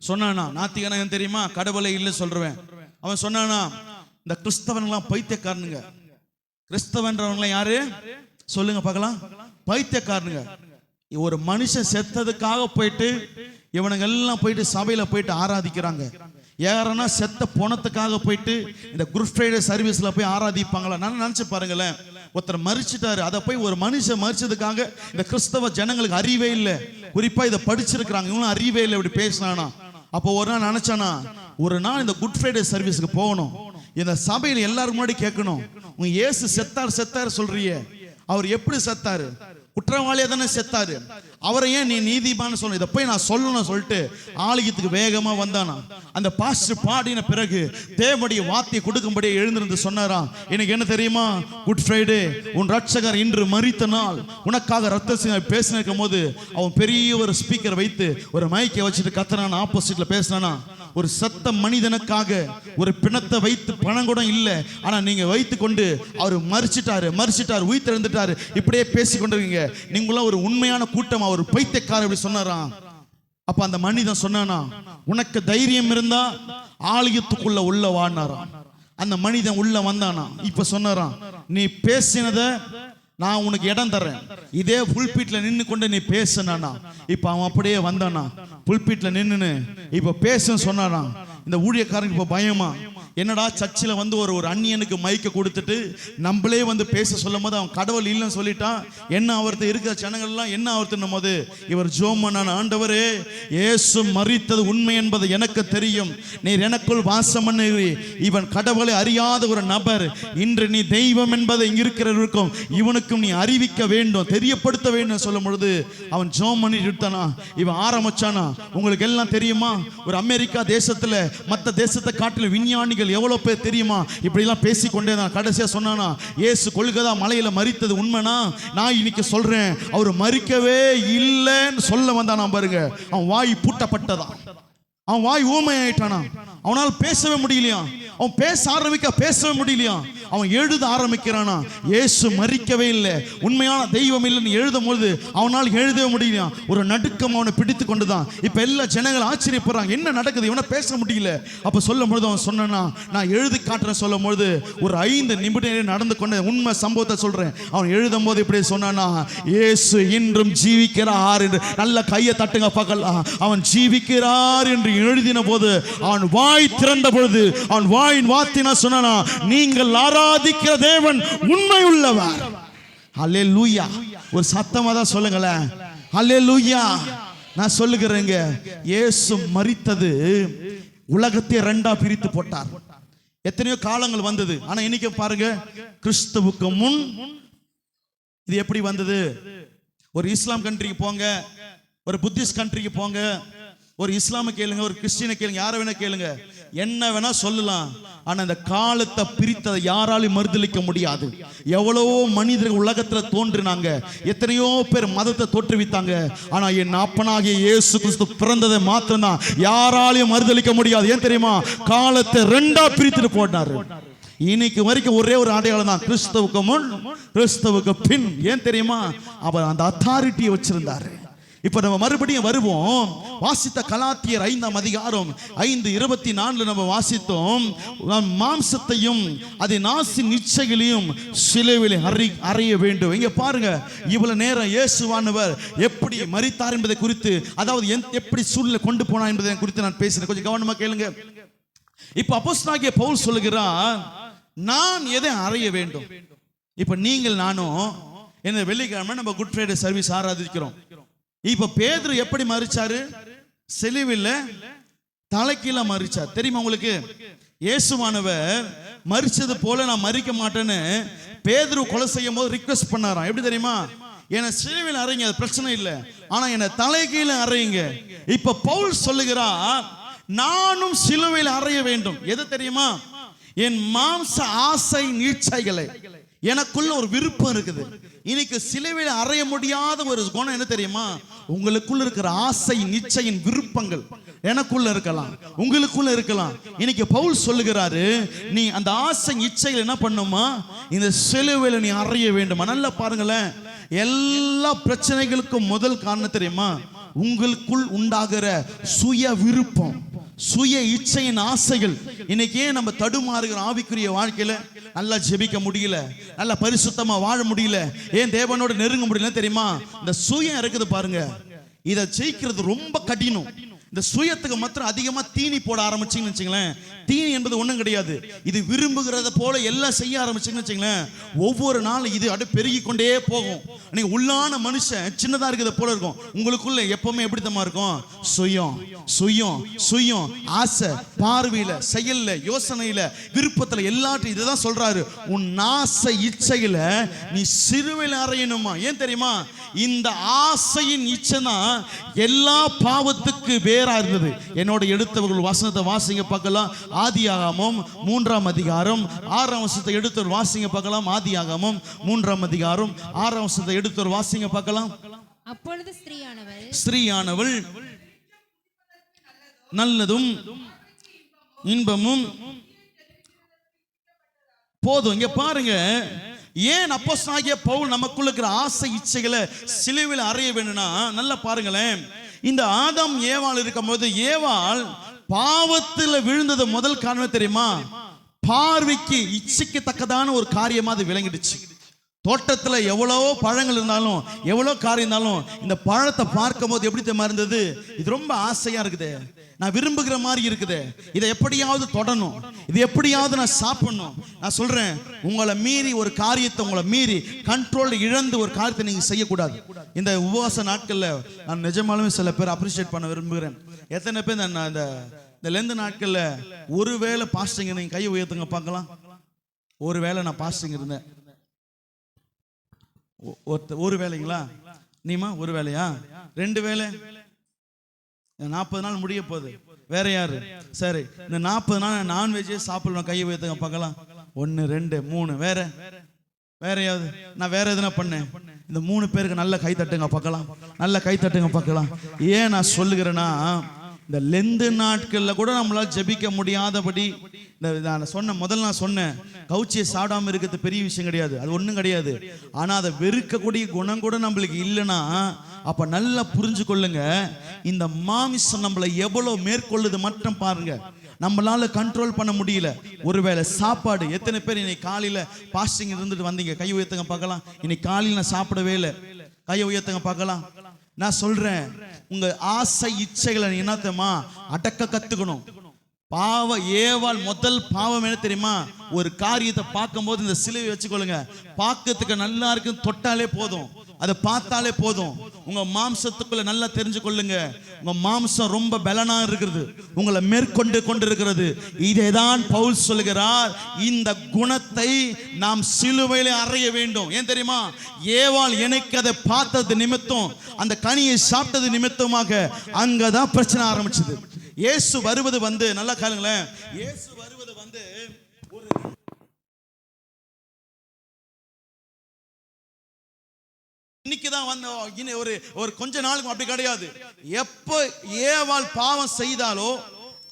சொன்னானா, நாத்திகனா தெரியுமா? கடவுளை இல்லை சொல்றேன். அவன் சொன்னானா, இந்த கிறிஸ்தவன்லாம் பைத்தியக்காரனுங்க. கிறிஸ்தவன்றவங்களாம் யாரு சொல்லுங்க பார்க்கலாம்? பைத்தியக்காரனுங்க. ஒரு மனுஷன் செத்ததுக்காக போயிட்டு இவனுங்க எல்லாம் போயிட்டு சபையில போயிட்டு ஆராதிக்கிறாங்க. யாரனா செத்த போனதுக்காக போயிட்டு இந்த குட் ஃப்ரைடே சர்வீஸ்ல போய் ஆராதிப்பாங்களா? நான் நினைச்சு பாருங்களேன், ஒருத்தர் மரிச்சிட்டாரு, அதை போய் ஒரு மனுஷன் மரிச்சதுக்காக இந்த கிறிஸ்தவ ஜனங்களுக்கு அறிவே இல்லை. குறிப்பா இதை படிச்சிருக்கிறாங்க, இவனும் அறிவே இல்லை. இப்படி பேசினானா? அப்போ ஒரு நாள் நினைச்சானா, ஒரு நாள் இந்த குட் ஃப்ரைடே சர்வீஸ்க்கு போகணும், இந்த சபையில் எல்லாரும் முன்னாடி கேட்கணும், உங்க இயேசு செத்தார் செத்தார் சொல்றியே, அவர் எப்படி செத்தாரு? குற்றவாளியா தானே செத்தாரு, அவரை ஏன் நீ நீதிமான்னு சொல்ல, இதை போய் நான் சொல்லணும் சொல்லிட்டு ஆலயத்துக்கு வேகமா வந்தானா. அந்த பாஸ்டர் பாடின பிறகு தேவனுடைய வார்த்தையை கொடுக்கும்படி எழுந்திருந்து சொன்னாராம், எனக்கு என்ன தெரியுமா, குட் ஃப்ரைடே, உன் ரட்சகர் இன்று மரித்த நாள், உனக்காக ரத்த பேசினிருக்கும் போது அவன் பெரிய ஒரு ஸ்பீக்கர் வைத்து ஒரு மைக்கை வச்சுட்டு கத்துறான், ஆப்போசிட்ல பேசினானா, ஒரு சத்த மனிதனுக்காக ஒரு பிணத்தை வைத்து பணம் கூட இல்லை, ஆனா நீங்க வைத்து கொண்டு அவர் மரிச்சிட்டாரு உயிர் திறந்துட்டாரு இப்படியே பேசி கொண்டிருக்கீங்க, நீங்களும் ஒரு உண்மையான கூட்டம், அவர் பைத்தியக்காரர் இப்படி சொன்னாராம். அப்ப அந்த மனிதன் சொன்னானா, உனக்கு தைரியம் இருந்தா ஆலயத்துக்குள்ள உள்ள வானாராம். அந்த மனிதன் உள்ள வந்தானா. இப்ப சொன்னாராம், நீ பேசினத நான் உனக்கு இடம் தர்றேன், இதே புல்பீட்ல நின்று கொண்டு நீ பேசுனானா. இப்ப அவன் அப்படியே வந்தானா, புல்பீட்ல நின்னு இப்ப பேசுன்னு சொன்னானா. இந்த ஊழியக்காரனுக்கு இப்ப பயமா, என்னடா சர்ச்சில் வந்து ஒரு அந்நியனுக்கு மைக்க கொடுத்துட்டு நம்மளே வந்து பேச சொல்லும் போது அவன் கடவுள் இல்லைன்னு சொல்லிட்டான், என்ன அவர்த்த இருக்கிற ஜனங்கள்லாம் என்ன அவர்த்துன்னும் போது இவர் ஜோமனான, ஆண்டவரே இயேசு மரித்தது உண்மை என்பது எனக்கு தெரியும், நீர் எனக்குள் வாசம் பண்ணுகிறீ, இவன் கடவுளை அறியாத ஒரு நபர், இன்று நீ தெய்வம் என்பதை இங்க இருக்கிறவருக்கும் இவனுக்கும் நீ அறிவிக்க வேண்டும், தெரியப்படுத்த வேண்டும் சொல்லும் பொழுது அவன் ஜோம் பண்ணி எடுத்தானா. இவன் ஆரம்பிச்சானா, உங்களுக்கு எல்லாம் தெரியுமா, ஒரு அமெரிக்கா தேசத்துல மற்ற தேசத்தை காட்டிலும் விஞ்ஞானிகள் எவ்வளவு பேர் தெரியுமா, இப்படி எல்லாம் பேசிக்கொண்டே நான் கடைசியா சொன்னானா, இயேசு கொல்கதா மலையில மரித்தது உண்மைனா, நான் இன்னைக்கு சொல்றேன் அவர் மரிக்கவே இல்லைன்னு சொல்ல வந்தானா பாருங்க. அவன் வாய் பூட்டப்பட்டதா, அவன் வாய் ஊமையாயிட்டானா, அவனால் பேசவே முடியலையா, அவன் பேசவே முடியலையா, அவன் எழுத ஆரம்பிக்கிறானா, இயேசு மரிக்கவே இல்லை, உண்மையான தெய்வம் இல்லைன்னு எழுதும் போது அவனால் எழுதவே முடியலையா. ஒரு நடுக்கம் அவனை பிடித்து கொண்டுதான். இப்ப எல்லா ஜனங்கள் ஆச்சரியப்படுறாங்க, என்ன நடக்குது, இவனை பேச முடியல. அப்ப சொல்லும் பொழுது அவன் சொன்னானா, நான் எழுதி காட்டுறேன் சொல்லும் பொழுது ஒரு 5 நிமிடம் நடந்து கொண்ட உண்மை சம்பவத்தை சொல்றேன். அவன் எழுதும் போது இப்படி சொன்னானா, இயேசு இன்றும் ஜீவிக்கிறார் என்று, நல்ல கையை தட்டுங்க பார்க்கலாம், அவன் ஜீவிக்கிறார் என்று எழுதின போது அவன் வாய் திறந்த பொழுது அவன் வாயின் வார்த்தை சொன்னானா, நீங்கள் ஆராதிக்கிற தேவன் உண்மை உள்ளவர். அல்லேலூயா. ஒரு சத்தமா தான் சொல்லுங்களேன், அல்லேலூயா. நான் சொல்லுகிறேங்க, இயேசு மரித்தது உலகத்தை 2ஆ பிரித்து போட்டார். எத்தனையோ காலங்கள் வந்தது, ஆனா இன்னைக்கு பாருங்க, கிறிஸ்துவுக்கு முன் இது எப்படி வந்தது. ஒரு இஸ்லாம் கண்ட்ரிக்கு போங்க, ஒரு புத்திஸ்ட் கண்ட்ரிக்கு போங்க, ஒரு இஸ்லாம கேளுங்க, ஒரு கிறிஸ்டியனை கேளுங்க, யாரை வேணா கேளுங்க, என்ன வேணா சொல்லலாம். ஆனா இந்த காலத்தை பிரித்ததை யாராலும் மறுதலிக்க முடியாது. எவ்வளவோ மனிதர்கள் உலகத்துல தோன்றினாங்க, எத்தனையோ பேர் மதத்தை தோற்றுவித்தாங்க, ஆனா என் அப்பனாகிய இயேசு கிறிஸ்து பிறந்ததை மாத்திரம்தான் யாராலையும் மறுதலிக்க முடியாது. ஏன் தெரியுமா, காலத்தை 2ஆ பிரித்துட்டு போட்டாரு. இன்னைக்கு வரைக்கும் ஒரே ஒரு அடையாளம் தான், கிறிஸ்துவுக்கு முன் கிறிஸ்துவுக்கு பின். ஏன் தெரியுமா, அவர் அந்த அத்தாரிட்டியை வச்சிருந்தாரு. இப்ப நம்ம மறுபடியும் வருவோம். வாசித்த கலாத்தியர் 5ஆம் அதிகாரம் 5:24 நம்ம வாசித்தோம். மாம்சத்தையும் அதை நாசின் இச்சைகளையும் சிலுவையில் அறைய வேண்டும். இங்க பாருங்க, இவ்வளவு நேரம் இயேசுவானவர் எப்படி மரித்தார் என்பதை குறித்து, அதாவது எப்படி சூழ்நிலை கொண்டு போனார் என்பதை குறித்து நான் பேசுறேன். கொஞ்சம் கவனமா கேளுங்க. இப்ப அப்போஸ்தலனாகிய பவுல் சொல்லுகிறார், நான் எதை அறைய வேண்டும். இப்ப நீங்கள் நானும் இந்த வெள்ளிக்கிழமை நம்ம குட் ஃப்ரைடே சர்வீஸ் ஆராதிக்கிறோம். இப்ப பேதுரு எப்படி மரிச்சாரு, சிலுவையில தலைக்கீழ மரிச்சார். தெரியுமா உங்களுக்கு, இயேசுவானவர் மரிச்சது போல நான் மரிக்க மாட்டேன்னு பேதுரு கொலை செய்யும் போது ரிக்வெஸ்ட் பண்ணாராம். எப்படி தெரியுமா, என்னை சிலுவையில் அறையுங்க, அது பிரச்சனை இல்லை, ஆனா என்னை தலைக்கீழ அறையுங்க. இப்ப பவுல் சொல்லுகிறார், நானும் சிலுவையில் அறைய வேண்டும். எது தெரியுமா, என் மாம்ச ஆசை நீட்சைகளை, எனக்குள்ள ஒரு விருப்பம் இருக்குது. இன்னைக்கு சிலுவையில் அறைய முடியாத ஒரு குணம் என்ன தெரியுமா, உங்களுக்குள்ள இருக்கிற ஆசை நிச்சயின் விருப்பங்கள் எனக்குள்ள இருக்கலாம், உங்களுக்குள்ள இருக்கலாம். இன்னைக்கு பவுல் சொல்லுகிறாரு, நீ அந்த ஆசை இச்சைகள் என்ன பண்ணுமா, இந்த சிலுவையில் நீ அறைய வேண்டுமா. நல்லா பாருங்களேன், எல்லா பிரச்சனைகளுக்கும் முதல் காரணம் தெரியுமா, உங்களுக்குள் உண்டாகிற சுய விருப்பம், சுய இச்சையின் ஆசைகள். இன்னைக்கே நம்ம தடுமாறுகிற ஆவிக்குரிய வாழ்க்கையில நல்லா ஜெபிக்க முடியல, நல்லா பரிசுத்தமா வாழ முடியல, ஏன் தேவனோட நெருங்க முடியல தெரியுமா, இந்த சுயம் இருக்குது பாருங்க, இதை ஜெயிக்கிறது ரொம்ப கடினம். இந்த சுயத்துக்கு மாத்திரம் அதிகமா தீனி போட ஆரம்பிச்சீங்கன்னு வச்சுங்களேன், தீனி என்பது ஒண்ணும் கிடையாது. இது விரும்புகிறத போல எல்லாம் செய்ய ஆரம்பிச்சீங்கன்னு வச்சுங்களேன், ஒவ்வொரு நாளும் இது அப்படியே பெருகி கொண்டே போகும். நீங்க உள்ளான மனுஷன் சின்னதா இருக்கிறத போல இருக்கும், உங்களுக்குள்ள எப்பவுமே எப்படித்தமா இருக்கும்? சுயம் சுயம் சுயம், ஆசை, பார்வையில, செயல்ல, யோசனையில, விருப்பத்துல, எல்லாத்தையும் இதுதான் சொல்றாரு. உன் ஆசை இச்சையில நீ சிலுவையில் அறையணுமா. ஏன் தெரியுமா? இந்த ஆசையின் இச்சைனா எல்லா பாவத்துக்கு வேறா இருந்தது. என்னோட எடுத்தவர்கள் வசனத்தை வாசிங்க பார்க்கலாம். ஆதியாகமம் 3ஆம் அதிகாரம் 6ஆம் வசனத்தை எடுத்தவர் வாசிங்க பார்க்கலாம். ஆதியாகமம் 3ஆம் அதிகாரம் 6ஆம் வசனத்தை எடுத்தவர் வாசிங்க பார்க்கலாம். அப்பொழுது ஸ்திரீயானவள் நல்லதும் இன்பமும் போதும். இங்க பாருங்க, ஏன் அப்போஸ்தலனாகிய பவுல் நமக்குள்ள இருக்கிற ஆசை இச்சைகளை சிலுவையில் அறைய வேணும்னா, நல்லா பாருங்களேன். இந்த ஆதாம் ஏவாள் இருக்கும் போது, ஏவாள் பாவத்தில் விழுந்தது முதல் காரணம் தெரியுமா? பார்வைக்கு இச்சைக்கு தக்கதான ஒரு காரியமா அது விளங்கிடுச்சு. தோட்டத்துல எவ்வளவோ பழங்கள் இருந்தாலும், எவ்வளோ காரியம் இருந்தாலும், இந்த பழத்தை பார்க்கும் போது எப்படி தெரியுமா இருந்தது? இது ரொம்ப ஆசையா இருக்குது, நான் விரும்புகிற மாதிரி இருக்குது, இதை எப்படியாவது தொடணும், இது எப்படியாவது நான் சாப்பிடணும். நான் சொல்றேன், உங்களை மீறி ஒரு காரியத்தை, உங்களை மீறி கண்ட்ரோல் இழந்து ஒரு காரியத்தை நீங்க செய்யக்கூடாது. இந்த உபவாச நாட்கள்ல நான் நிஜமாலுமே சில பேர் அப்ரிஷியேட் பண்ண விரும்புகிறேன். எத்தனை பேர் இந்த லெந்து நாட்கள்ல ஒருவேளை பாஸ்டிங், நீங்க கையை உயர்த்துங்க பார்க்கலாம். ஒருவேளை நான் பாஸ்டிங் இருந்தேன். ஒரு வேலைங்களா? நீமா ஒரு வேலையா? 2 வேலை? 40 நாள் முடிய போகுது. வேற யாரு? சரி, இந்த 40 நாள் நான்வெஜ்ஜே சாப்பிடலாம். கையை வைத்துங்க பார்க்கலாம். 1 2 3. வேற யாவது? நான் வேற எதுனா பண்ணேன்? இந்த 3 பேருக்கு நல்ல கை தட்டுங்க பார்க்கலாம். நல்ல கை தட்டுங்க பார்க்கலாம். ஏன் நான் சொல்லுகிறேன்னா, இந்த லெந்து நாட்கள்ல கூட நம்மளால ஜெபிக்க முடியாதபடி, முதல்ல நான் சொன்னேன், கவுச்சியை சாப்பிடாம இருக்கிறது பெரிய விஷயம் கிடையாது, அது ஒன்றும் கிடையாது. ஆனா அதை வெறுக்கக்கூடிய குணம் கூட நம்மளுக்கு இல்லைன்னா, அப்ப நல்லா புரிஞ்சு கொள்ளுங்க, இந்த மாமிசம் நம்மளை எவ்வளவு மேற்கொள்ளுது மட்டும் பாருங்க. நம்மளால கண்ட்ரோல் பண்ண முடியல. ஒருவேளை சாப்பாடு, எத்தனை பேர் இன்னைக்கு காலையில பாஸ்டிங் இருந்துட்டு வந்தீங்க? கை உயர்த்துங்க பார்க்கலாம். இன்னைக்கு காலையில் நான் சாப்பிடவே இல்லை. கையை உயர்த்துங்க பார்க்கலாம். நான் சொல்றேன், உங்க ஆசை இச்சைகளை என்னத்தமா அடக்க கத்துக்கணும். ஏவாள் முதல் பாவம் என்ன தெரியுமா? ஒரு காரியத்தை பார்க்கும் போது இந்த சிலுவை வச்சுக்கொள்ளுங்க, பார்க்கறதுக்கு நல்லா இருக்கு, தொட்டாலே போதும், அதை பார்த்தாலே போதும். உங்க மாம்சத்துக்குள்ள நல்லா தெரிஞ்சு கொள்ளுங்க, உங்க மாம்சம் ரொம்ப பலனா இருக்கிறது, உங்களை மேற்கொண்டு கொண்டிருக்கிறது. இதைதான் பவுல் சொல்லுகிறார், இந்த குணத்தை நாம் சிலுவையிலே அறைய வேண்டும். ஏன் தெரியுமா? ஏவாள் எனக்கு அதை பார்த்தது நிமித்தம், அந்த கனியை சாப்பிட்டது நிமித்தமாக அங்கதான் பிரச்சனை ஆரம்பிச்சது. இயேசு வருவது நல்லா கேளுங்களேன், இயேசு வருவது இன்னைக்குதான் ஒரு கொஞ்ச நாளுக்கு அப்படி கிடையாது. எப்ப ஏவாள் பாவம் செய்தாலோ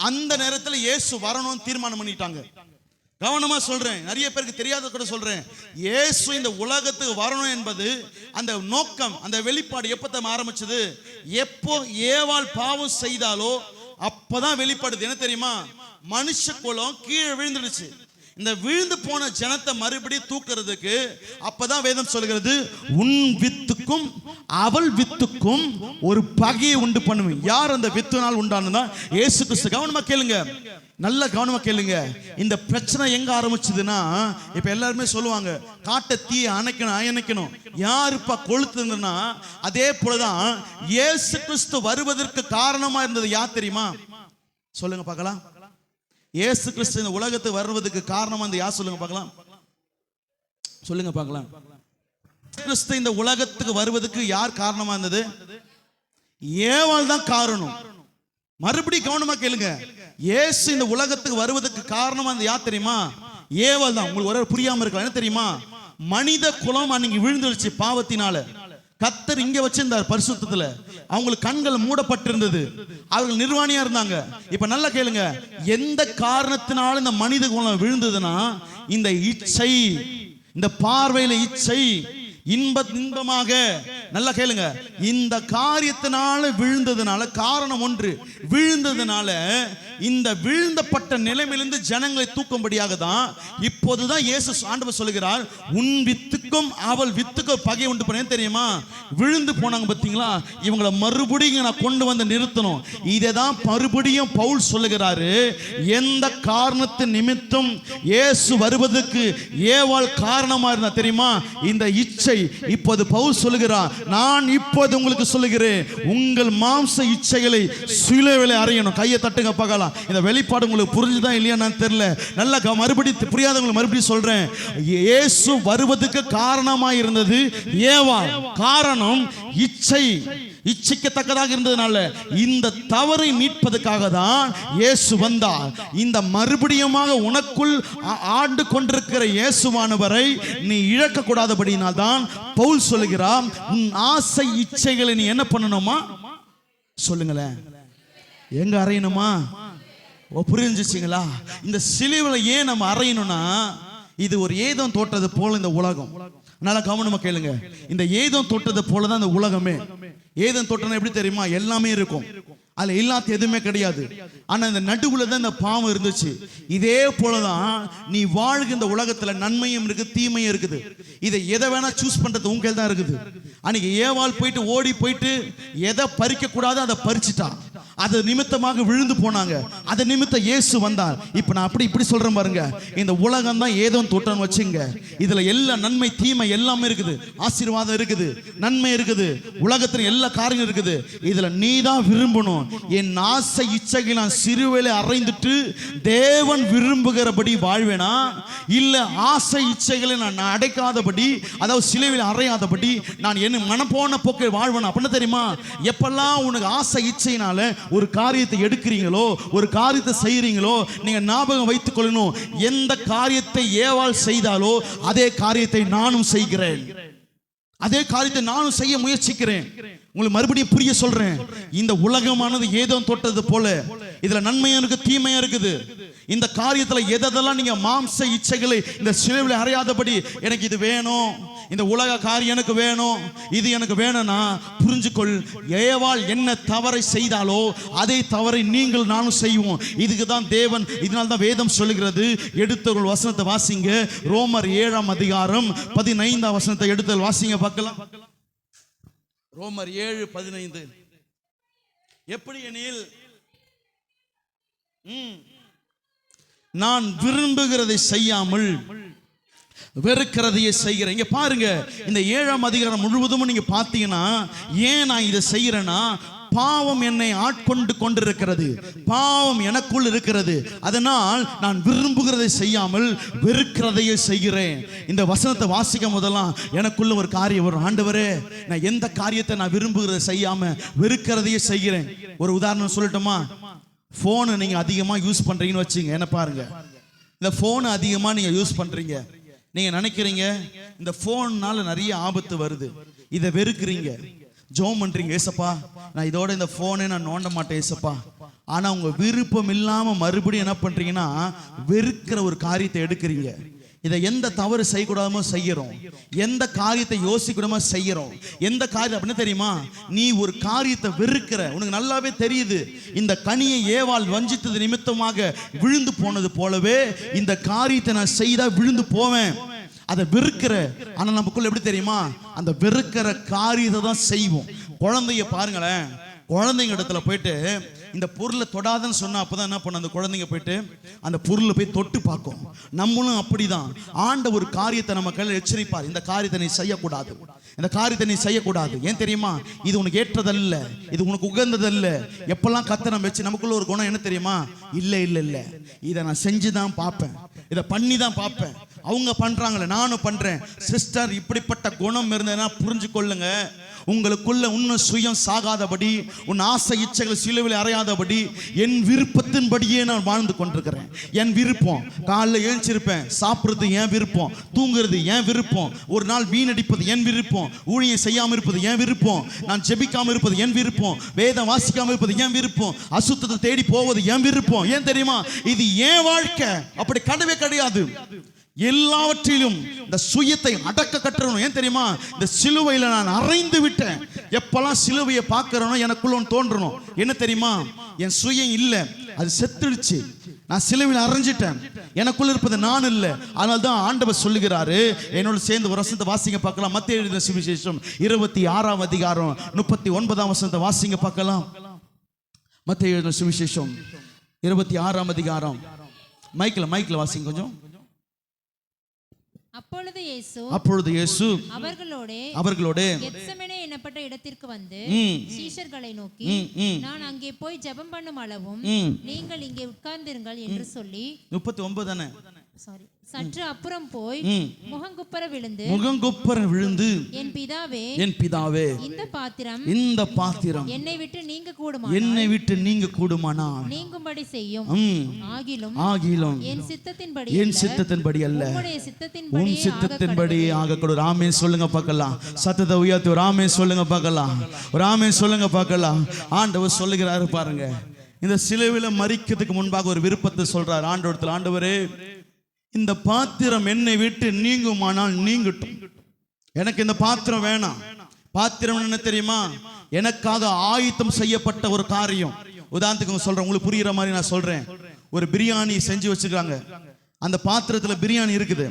அந்த நேரத்தில் இயேசு வரணும்னு தீர்மானம் பண்ணிட்டாங்க. கவனமா சொல்றேன், நிறைய பேருக்கு தெரியாத கூட சொல்றேன். இயேசு இந்த உலகத்துக்கு வரணும் என்பது அந்த நோக்கம், அந்த வெளிப்பாடு எப்ப ஆரம்பிச்சது? எப்போ ஏவாள் பாவம் செய்தாலோ அப்பதான் வெளிப்படுது. என்ன தெரியுமா? மனுஷ குலம் கீழே விழுந்துடுச்சு. இந்த விழுந்து போன ஜனத்தை மறுபடியும் தூக்குறதுக்கு அப்பதான் வேதம் சொல்கிறது, உன் வித்துக்கும் அவள் வித்துக்கும் ஒரு பகையை உண்டு பண்ணுவேன். யார் அந்த வித்துனால் உண்டானதா? இயேசு கிறிஸ்து. கவனமா கேளுங்க, நல்ல கவனமா கேளுங்க. இந்த பிரச்சனை எங்க ஆரம்பிச்சதுன்னா, இப்ப எல்லாருமே சொல்லுவாங்க, காட்ட தீ அணைக்கணும். யாருப்பா கொளுத்துனா, அதே போலதான் இயேசு கிறிஸ்து வருவதற்கு காரணமா இருந்தது யார் தெரியுமா? சொல்லுங்க பார்க்கலாம். இயேசு கிறிஸ்து இந்த உலகத்துக்கு வருவதற்கு காரணமா இருந்தது யார்? சொல்லுங்க பார்க்கலாம். சொல்லுங்க பார்க்கலாம். கிறிஸ்து இந்த உலகத்துக்கு வருவதற்கு யார் காரணமா இருந்தது? ஏவாள் தான் காரணம். மறுபடியும் கவனமா கேளுங்க, இயேசு இந்த உலகத்துக்கு வருவதற்கு காரணமா இருந்தது யார் தெரியுமா? ஏவாள் தான். உங்களுக்கு ஒரே புரியாம இருக்கலாம். என்ன தெரியுமா? மனித குலம் அன்னைக்கு விழுந்துருச்சு பாவத்தினால. கர்த்தர் இங்க வச்சிருந்தார் பரிசுத்தத்துல, அவங்களுக்கு கண்கள் மூடப்பட்டிருந்தது, அவர்கள் நிர்வாணியா இருந்தாங்க. இப்ப நல்லா கேளுங்க, எந்த காரணத்தினால இந்த மனித குலம் விழுந்ததுன்னா, இந்த இச்சை, இந்த பார்வையில இச்சை, இன்பமாக. நல்லா கேளுங்க, இந்த காரியத்தினால விழுந்ததுனால, காரணம் ஒன்று, விழுந்ததுனால இந்த விழுந்தப்பட்ட நிலைமையிலிருந்து ஜனங்களை தூக்கும்படியாக தான் இப்போதுதான் இயேசு ஆண்டவர் சொல்லுகிறார், உன் வித்துக்கும் அவள் வித்துக்கும் பகை உண்டு பண்ணேன். தெரியுமா? விழுந்து போனாங்க பார்த்தீங்களா, இவங்களை மறுபடியும் நான் கொண்டு வந்து நிறுத்தணும். இதை தான் மறுபடியும் பவுல் சொல்லுகிறாரு, எந்த காரணத்தின் நிமித்தம் இயேசு வருவதற்கு ஏவாள் காரணமா இருந்தா தெரியுமா? இந்த இச்சை. இப்போது பவுல் சொல்லுகிறார், நான் இப்போது உங்களுக்கு சொல்லுகிறேன், உங்கள் மாம்ச இச்சைகளை சிலுவையிலே அறையணும். கையை தட்டுங்க பார்க்கலாம். இந்த வெளிப்பாடு உங்களுக்கு புரிஞ்சுதான் இல்லையா நான் தெரியல. நல்லா மறுபடியும் புரியாதவங்களுக்கு மறுபடியும் சொல்றேன், இயேசு வருவதற்கு காரணமாய் இருந்தது ஏவாள். காரணம் இச்சை, இச்சைக்கத்தக்கதாக இருந்ததுனால இந்த தவறை மீட்பதற்காக தான் இயேசு வந்தார். இந்த மறுபடியுமாக உனக்குள் ஆண்டு கொண்டிருக்கிற இயேசுவானவரை நீ இழக்க கூடாதபடினால் தான் பவுல் சொல்லுகிறான், உன் ஆசை இச்சைகளை நீ என்ன பண்ணணுமா சொல்லுங்களேன், எங்க அறையணுமா? புரிஞ்சுச்சிங்களா? இந்த சிலுவையில் ஏன் நம்ம அறையணும்னா, இது ஒரு ஏதோம் தோட்டது போல இந்த உலகம். நல்லா கவனமா கேளுங்க, இந்த ஏதோம் தோட்டது போலதான் இந்த உலகமே. ஏதோம் தோட்டம் எப்படி தெரியுமா? எல்லாமே இருக்கும், அதுல இல்லாத எதுவுமே கிடையாது. ஆனா இந்த நடுவுல தான் இந்த பாவம் இருந்துச்சு. இதே போலதான் நீ வாழ்கின்ற உலகத்துல நன்மையும் இருக்கு, தீமையும் இருக்குது. இதை எதை வேணா சூஸ் பண்றது உங்க கையில் தான் இருக்குது. அன்னைக்கு ஏவாள் போயிட்டு ஓடி போயிட்டு எதை பறிக்க கூடாது அதை பறிச்சுட்டா. அது நிமித்தமாக விழுந்து போனாங்க. அது நிமித்தம் இயேசு வந்தார். இப்ப நான் இப்படி சொல்றேன் பாருங்க, இந்த உலகம் தான் ஏதோ தோட்டம் வச்சுங்க. இதுல எல்லா நன்மை தீமை எல்லாமே இருக்குது, ஆசீர்வாதம் இருக்குது, நன்மை இருக்குது, உலகத்துல எல்லா காரியம் இருக்குது. இதுல நீ தான் விரும்பணும். என் ஆசை இச்சைகளை நான் சிறுவேளை அறைந்துட்டு தேவன் விரும்புகிறபடி வாழ்வேனா, இல்ல ஆசை இச்சைகளை நான் அடைக்காதபடி, அதாவது சிலுவையில் அறையாதபடி நான் என்ன மனப்போன போக்கை வாழ்வேனா? அப்படின்னு தெரியுமா? எப்பெல்லாம் உனக்கு ஆசை இச்சையினால ஒரு காரியத்தை எடுக்கிறீங்களோ, ஒரு காரியத்தை செய்யறீங்களோ, நீங்க ஞாபகம் வைத்துக் கொள்ளணும், எந்த காரியத்தை ஏவாள் செய்தாலோ அதே காரியத்தை நானும் செய்கிறேன், அதே காரியத்தை நானும் செய்ய முயற்சிக்கிறேன். உங்களுக்கு மறுபடியும் புரிய சொல்றேன், இந்த உலகமானது ஏதோ தொட்டது போல, இதுல நன்மையும் இருக்கு தீமையும் இருக்குது. இந்த காரியத்துல எதெல்லாம் நீங்க மாம்ச இச்சைகளை இந்த சிலுவையில் அறையாதபடி, எனக்கு இது வேணும், இந்த உலக காரியம் எனக்கு வேணும், இது எனக்கு வேணும்னா புரிஞ்சுக்கொள், ஏவாள் என்ன தவறை செய்தாலோ அதே தவறை நீங்கள் நானும் செய்வோம். இதுக்கு தான் தேவன், இதனால தான் வேதம் சொல்லுகிறது. எடுத்தவர்கள் வசனத்தை வாசிங்க, ரோமர் 7ஆம் அதிகாரம் 15ஆம் வசனத்தை எடுத்தவர்கள் வாசிங்க பார்க்கலாம். ரோமர் 7:15. எப்படி எனில், நான் விரும்புகிறதை செய்யாமல் வெறுக்கிறதையே செய்கிறேன். இங்க பாருங்க, இந்த 7ஆம் அதிகாரம் முழுவதும் நீங்க பார்த்தீங்கன்னா, ஏன் நான் இதை செய்யறேன்னா, பாவம் என்னை ஆட்கொண்டு கொண்டிருக்கிறது, பாவம் எனக்குள் இருக்கிறது, அதனால் நான் விரும்புகிறதை செய்யாமல் வெறுக்கிறதையே செய்கிறேன். இந்த வசனத்தை வாசிக்கும் போதெல்லாம் எனக்குள்ள ஒரு காரியம் வரும், ஆண்டவரே நான் எந்த காரியத்தை நான் விரும்புகிறதை செய்யாம வெறுக்கிறதையே செய்கிறேன். ஒரு உதாரணம் சொல்லட்டுமா? போனை நீங்க அதிகமா யூஸ் பண்றீங்கன்னு வச்சுங்க, என்ன பாருங்க, இந்த போனை அதிகமா நீங்க யூஸ் பண்றீங்க, நீங்க நினைக்கிறீங்க இந்த போன்னால நிறைய ஆபத்து வருது, இதை வெறுக்கிறீங்க, ஜெபம் பண்றீங்க, ஏசப்பா நான் இதோட இந்த போனை நான் நோண்ட மாட்டேன் ஏசப்பா. ஆனா உங்க விருப்பம் இல்லாம மறுபடியும் என்ன பண்றீங்கன்னா, வெறுக்கிற ஒரு காரியத்தை எடுக்கிறீங்க. இதை எந்த தவறு செய்யக்கூடாமோ செய்யறோம், எந்த காரியத்தை யோசிக்கூடாமோ செய்யறோம். எந்த காரியம் அப்படின்னு தெரியுமா? நீ ஒரு காரியத்தை வெறுக்கிற, உனக்கு நல்லாவே தெரியுது, இந்த கனியை ஏவாள் வஞ்சித்தது நிமித்தமாக விழுந்து போனது போலவே இந்த காரியத்தை நான் செய்தா விழுந்து போவேன், அதை வெறுக்கிற. ஆனா நமக்குள்ள எப்படி தெரியுமா? அந்த வெறுக்கிற காரியத்தை தான் செய்வோம். குழந்தைய பாருங்களேன், குழந்தைங்க இடத்துல போயிட்டு இந்த பொருளை தொடாதுன்னு சொன்னா அப்பதான் என்ன பண்ண, அந்த குழந்தைங்க போயிட்டு அந்த பொருளை போய் தொட்டு பார்க்கும். நம்மளும் அப்படிதான். ஆண்ட ஒரு காரியத்தை நம்ம கையில் எச்சரிப்பார், இந்த காரியத்தை நீ செய்யக்கூடாது, இந்த காரியத்தை நீ செய்யக்கூடாது. ஏன் தெரியுமா? இது உனக்கு ஏற்றதல்ல, இது உனக்கு உகந்ததல்ல. எப்பெல்லாம் கத்தை நம்ம வச்சு நமக்குள்ள ஒரு குணம் என்ன தெரியுமா? இல்ல இல்ல இல்ல, இதை நான் செஞ்சுதான் பார்ப்பேன், இதை பண்ணி தான் பார்ப்பேன், அவங்க பண்றாங்களே நானும் பண்றேன். சிஸ்டர், இப்படிப்பட்ட குணம் இருந்ததுன்னா புரிஞ்சு கொள்ளுங்க, உங்களுக்குள்ள இன்னும் சுயம் சாகாதபடி, உன் ஆசை இச்சைகள் சிலுவையில் அறையாதபடி, என் விருப்பத்தின்படியே நான் வாழ்ந்து கொண்டிருக்கிறேன். என் விருப்பம், காலைல எழுந்திருப்பேன், சாப்பிட்றது என் விருப்பம், தூங்குறது என் விருப்பம், ஒரு நாள் வீணடிப்பது என் விருப்பம், ஊழியம் செய்யாமல் இருப்பது என் விருப்பம், நான் ஜெபிக்காமல் இருப்பது என் விருப்பம், வேதம் வாசிக்காமல் இருப்பது என் விருப்பம், அசுத்தத்தை தேடி போவது என் விருப்பம். ஏன் தெரியுமா? இது என் வாழ்க்கை, அப்படி கிடையவே கிடையாது. எல்லாவற்றிலும் இந்த சுயத்தை அடக்க கற்றணும். ஏன் தெரியுமா? இந்த சிலுவையில நான் அறைந்து விட்டேன். எப்பெல்லாம் சிலுவையை பார்க்கிறனோ எனக்குள்ள ஒன்று தோன்றணும். என்ன தெரியுமா? என் சுயம் இல்லை, அது செத்துடுச்சு. நான் சிலுவையில் அறைஞ்சிட்டேன். எனக்குள்ள இருப்பது நான் இல்லை. அதனால தான் ஆண்டவர் சொல்லுகிறாரு, என்னோட சேர்ந்து ஒரு வசனத்தை வாசிங்க பார்க்கலாம். மத்தேயு எழுதின சுவிசேஷம் 26ஆம் அதிகாரம் 39ஆம் வசனத்தை வாசிங்க பார்க்கலாம். மத்தேயு எழுதின சுவிசேஷம் 26ஆம் அதிகாரம். மைக்கில் வாசிங்க கொஞ்சம். அப்பொழுது இயேசு அவர்களோடு கெத்செமனே என்னப்பட்ட இடத்திற்கு வந்து சீஷர்களை நோக்கி, நான் அங்கே போய் ஜெபம் பண்ணும் அளவும் நீங்கள் இங்கே உட்கார்ந்திருங்கள் என்று சொல்லி 39 தானே, சற்று அப்புறம் போய் முகங்குப்புற விழுந்து என் பிதாவே இந்த பாத்திரம் என்னை விட்டு நீங்க கூடுமானால் நீங்கும்படி செய்யும். ஆகிலும் என் சித்தத்தின்படி அல்ல, உன் சித்தத்தின்படி ஆகக்கூடாது. ஆமென் சொல்லுங்க பார்க்கலாம். சத்தத்தை உயர்த்தி ஒரு ஆமென் சொல்லுங்க பார்க்கலாம். ஒரு ஆமென் சொல்லுங்க பார்க்கலாம். ஆண்டவர் சொல்லுகிறாரு பாருங்க. இந்த சிலுவையில மரிக்கிறதுக்கு முன்பாக ஒரு விருப்பத்தை சொல்றாரு ஆண்டவரத்தில். ஆண்டவரே, இந்த பாத்திரம் என்னை விட்டு நீங்குமானால் நீங்கட்டும். எனக்கு இந்த பாத்திரம் வேணாம். பாத்திரம் என்ன தெரியுமா? எனக்காக ஆயத்தம் செய்யப்பட்ட ஒரு காரியம். உதாரணத்துக்கு சொல்றேன், உங்களுக்கு புரியுற மாதிரி நான் சொல்றேன். ஒரு பிரியாணி செஞ்சு வச்சிருக்காங்க. அந்த பாத்திரத்துல பிரியாணி இருக்குது.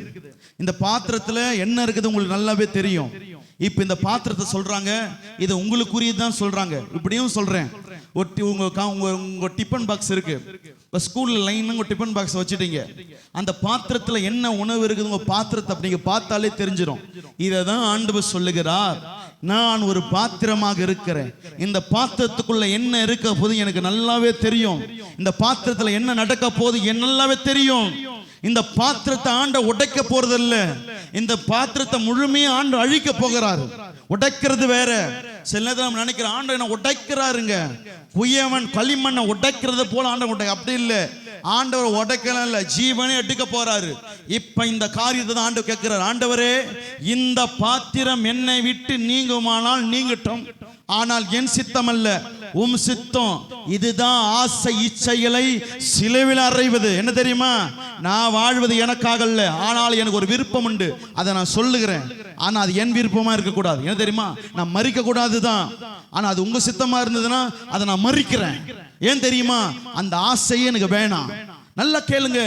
இந்த பாத்திரத்துல என்ன இருக்குது உங்களுக்கு நல்லாவே தெரியும். இப்ப இந்த பாத்திரத்தை சொல்றாங்க, இது உங்களுக்குரியதுதான் சொல்றாங்க. இப்படியும் சொல்றேன், உங்க டிஃபன் பாக்ஸ் இருக்கு. இப்போ ஸ்கூல்ல லைன் உங்க டிஃபன் பாக்ஸ் வச்சுட்டீங்க. அந்த பாத்திரத்துல என்ன உணவு இருக்குது உங்க பாத்திரத்தை அப்படிங்க பார்த்தாலே தெரிஞ்சிடும். இதை தான் ஆண்டவர் சொல்லுகிறார், நான் ஒரு பாத்திரமாக இருக்கிறேன். இந்த பாத்திரத்துக்குள்ள என்ன இருக்க போது எனக்கு நல்லாவே தெரியும். இந்த பாத்திரத்துல என்ன நடக்க போது எனக்கு நல்லாவே தெரியும். இந்த பாத்திரத்தை ஆண்ட உடைக்க போறதில்ல, இந்த பாத்திரத்தை முழுமையா ஆண்டு அழிக்க போகிறாரு. உடைக்கிறது வேற. சில நேரத்தில் நம்ம நினைக்கிற ஆண்டு என்ன உடைக்கிறாருங்க, குயவன் களிமண்ணை உடைக்கிறது போல ஆண்டவர் உடைக்க. அப்படி இல்லை, ஆண்டவர் உடைக்கலாம் இல்ல, ஜீவனே எடுக்க போறாரு. இப்ப இந்த காரியத்தை தான் ஆண்டவர் கேட்கிறார். ஆண்டவரே, இந்த பாத்திரம் என்னை விட்டு நீங்குமானால் நீங்கட்டும், ஆனால் என் சித்தம் அல்ல உம் சித்தம். இதுதான் ஆசை இச்சைகளை சிலுவையில் அறைவது. என்ன தெரியுமா? நான் வாழ்வது எனக்காக அல்ல, ஆனால் எனக்கு ஒரு விருப்பம் உண்டு, அதை நான் சொல்லுகிறேன். ஆனா அது என் விருப்பமா இருக்கக்கூடாது. என்ன தெரியுமா? நான் மறிக்க கூடாதுதான், ஆனா அது உங்க சித்தமா இருந்ததுன்னா அதை நான் மறிக்கிறேன். ஏன் தெரியுமா? அந்த ஆசையே எனக்கு வேணாம். நல்லா கேளுங்க,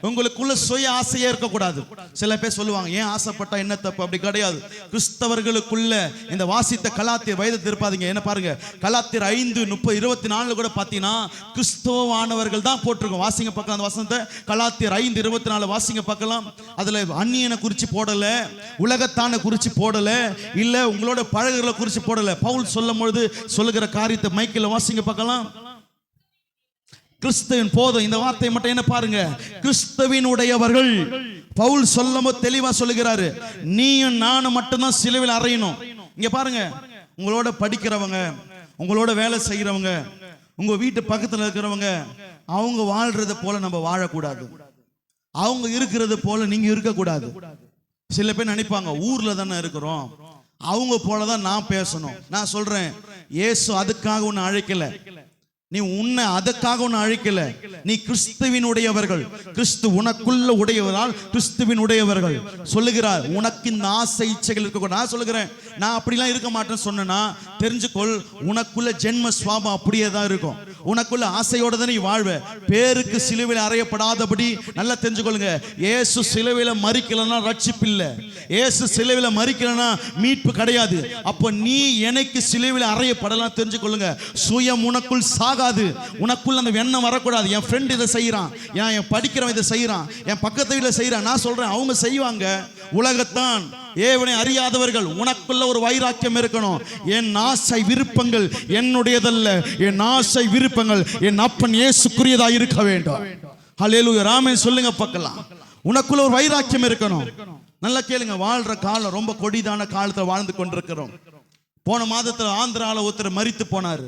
உங்களுக்குள்ள சுய ஆசையே இருக்கக்கூடாது. சில பேர் சொல்லுவாங்க, ஏன் ஆசைப்பட்டா என்ன தப்பு? அப்படி கிடையாது. கிறிஸ்தவர்களுக்குள்ள இந்த வாசித்த கலாத்தியர் வயது திருப்பாதீங்க. என்ன பாருங்க, கலாத்தியர் 5:30-24 கூட பார்த்தீங்கன்னா கிறிஸ்தவமானவர்கள் தான் போட்டிருக்கோம். வாசிங்க பார்க்கலாம் அந்த வசனத்தை. கலாத்தியர் 5:24 வாசிங்க பார்க்கலாம். அதுல அந்நியனை குறிச்சு போடல, உலகத்தான குறிச்சு போடல, இல்ல உங்களோட பழகுகளை குறிச்சு போடல. பவுல் சொல்லும் பொழுது சொல்லுகிற காரியத்தை மைக்கில் வாசிங்க பார்க்கலாம். கிறிஸ்துவின் போதும். இந்த வார்த்தை மட்டும் என்ன பாருங்க, கிறிஸ்துவினுடையவர்கள். பவுல் சொல்லும்போது தெளிவா சொல்லுகிறாரு, நீயும் நானும் மட்டும்தான் சிலுவையில் அறையணும். இங்க பாருங்க, உங்களோட படிக்கிறவங்க, உங்களோட வேலை செய்யறவங்க, உங்க வீட்டு பக்கத்துல இருக்கிறவங்க, அவங்க வாழ்றத போல நம்ம வாழக்கூடாது. அவங்க இருக்கிறது போல நீங்க இருக்கக்கூடாது. சில பேர் நினைப்பாங்க, ஊர்ல தானே இருக்கிறோம், அவங்க போலதான் நான் பேசணும். நான் சொல்றேன், இயேசு அதுக்காக உன்னை அழைக்கல, நீ உன்னை அதற்காக ஒன்று அழைக்கல. நீ கிறிஸ்துவினுடையவர்கள், கிறிஸ்து உனக்குள்ள உடையவரால் கிறிஸ்துவினுடையவர்கள் சொல்லுகிறார். உனக்கு இந்த ஆசை இச்சைகள் இருக்க. நான் சொல்லுகிறேன், நான் அப்படிலாம் இருக்க மாட்டேன்னு சொன்னா தெரிஞ்சுக்கொள், உனக்குள்ள ஜென்ம சுவாபம் அப்படியே தான் இருக்கும். உனக்குள்ள ஆசையோட தான் நீ வாழ்வ. பேருக்கு சிலுவையில் அறையப்படாதபடி நல்லா தெரிஞ்சுக்கொள்ளுங்க. இயேசு சிலுவையில மரிக்கலன்னா ரட்சிப்பு இல்லை, இயேசு சிலுவையில மரிக்கலன்னா மீட்பு கிடையாது. அப்போ நீ எனக்கு சிலுவையில் அறையப்படலாம் தெரிஞ்சுக்கொள்ளுங்க. சுயம் உனக்குள் சாகாது, உனக்குள்ள அந்த எண்ணம் வரக்கூடாது. என் ஃப்ரெண்ட் இதை செய்யறான், என் படிக்கிறவன் இதை செய்யறான், என் பக்கத்து வீட்டில் செய்யறான். நான் சொல்றேன், அவங்க செய்வாங்க. உலகத்தான் ஏவனை அறியாதவர்கள். உனக்குள்ள ஒரு வைராக்கியம் இருக்கணும். என் ஆசை விருப்பங்கள் என்னுடையதல்ல, என் ஆசை விருப்பங்கள் என் அப்பன் இயேசுக்குரியதா இருக்க வேண்டும். ஹல்லேலூயா, ஆமென் சொல்லுங்க பார்க்கலாம். உனக்குள்ள ஒரு வைராக்கியம் இருக்கணும். நல்லா கேளுங்க, வாழ்ற காலம் ரொம்ப கொடிதான காலத்தில் வாழ்ந்து கொண்டிருக்கிறோம். போன மாதத்துல ஆந்திரால ஒருத்தர் மரித்து போனாரு.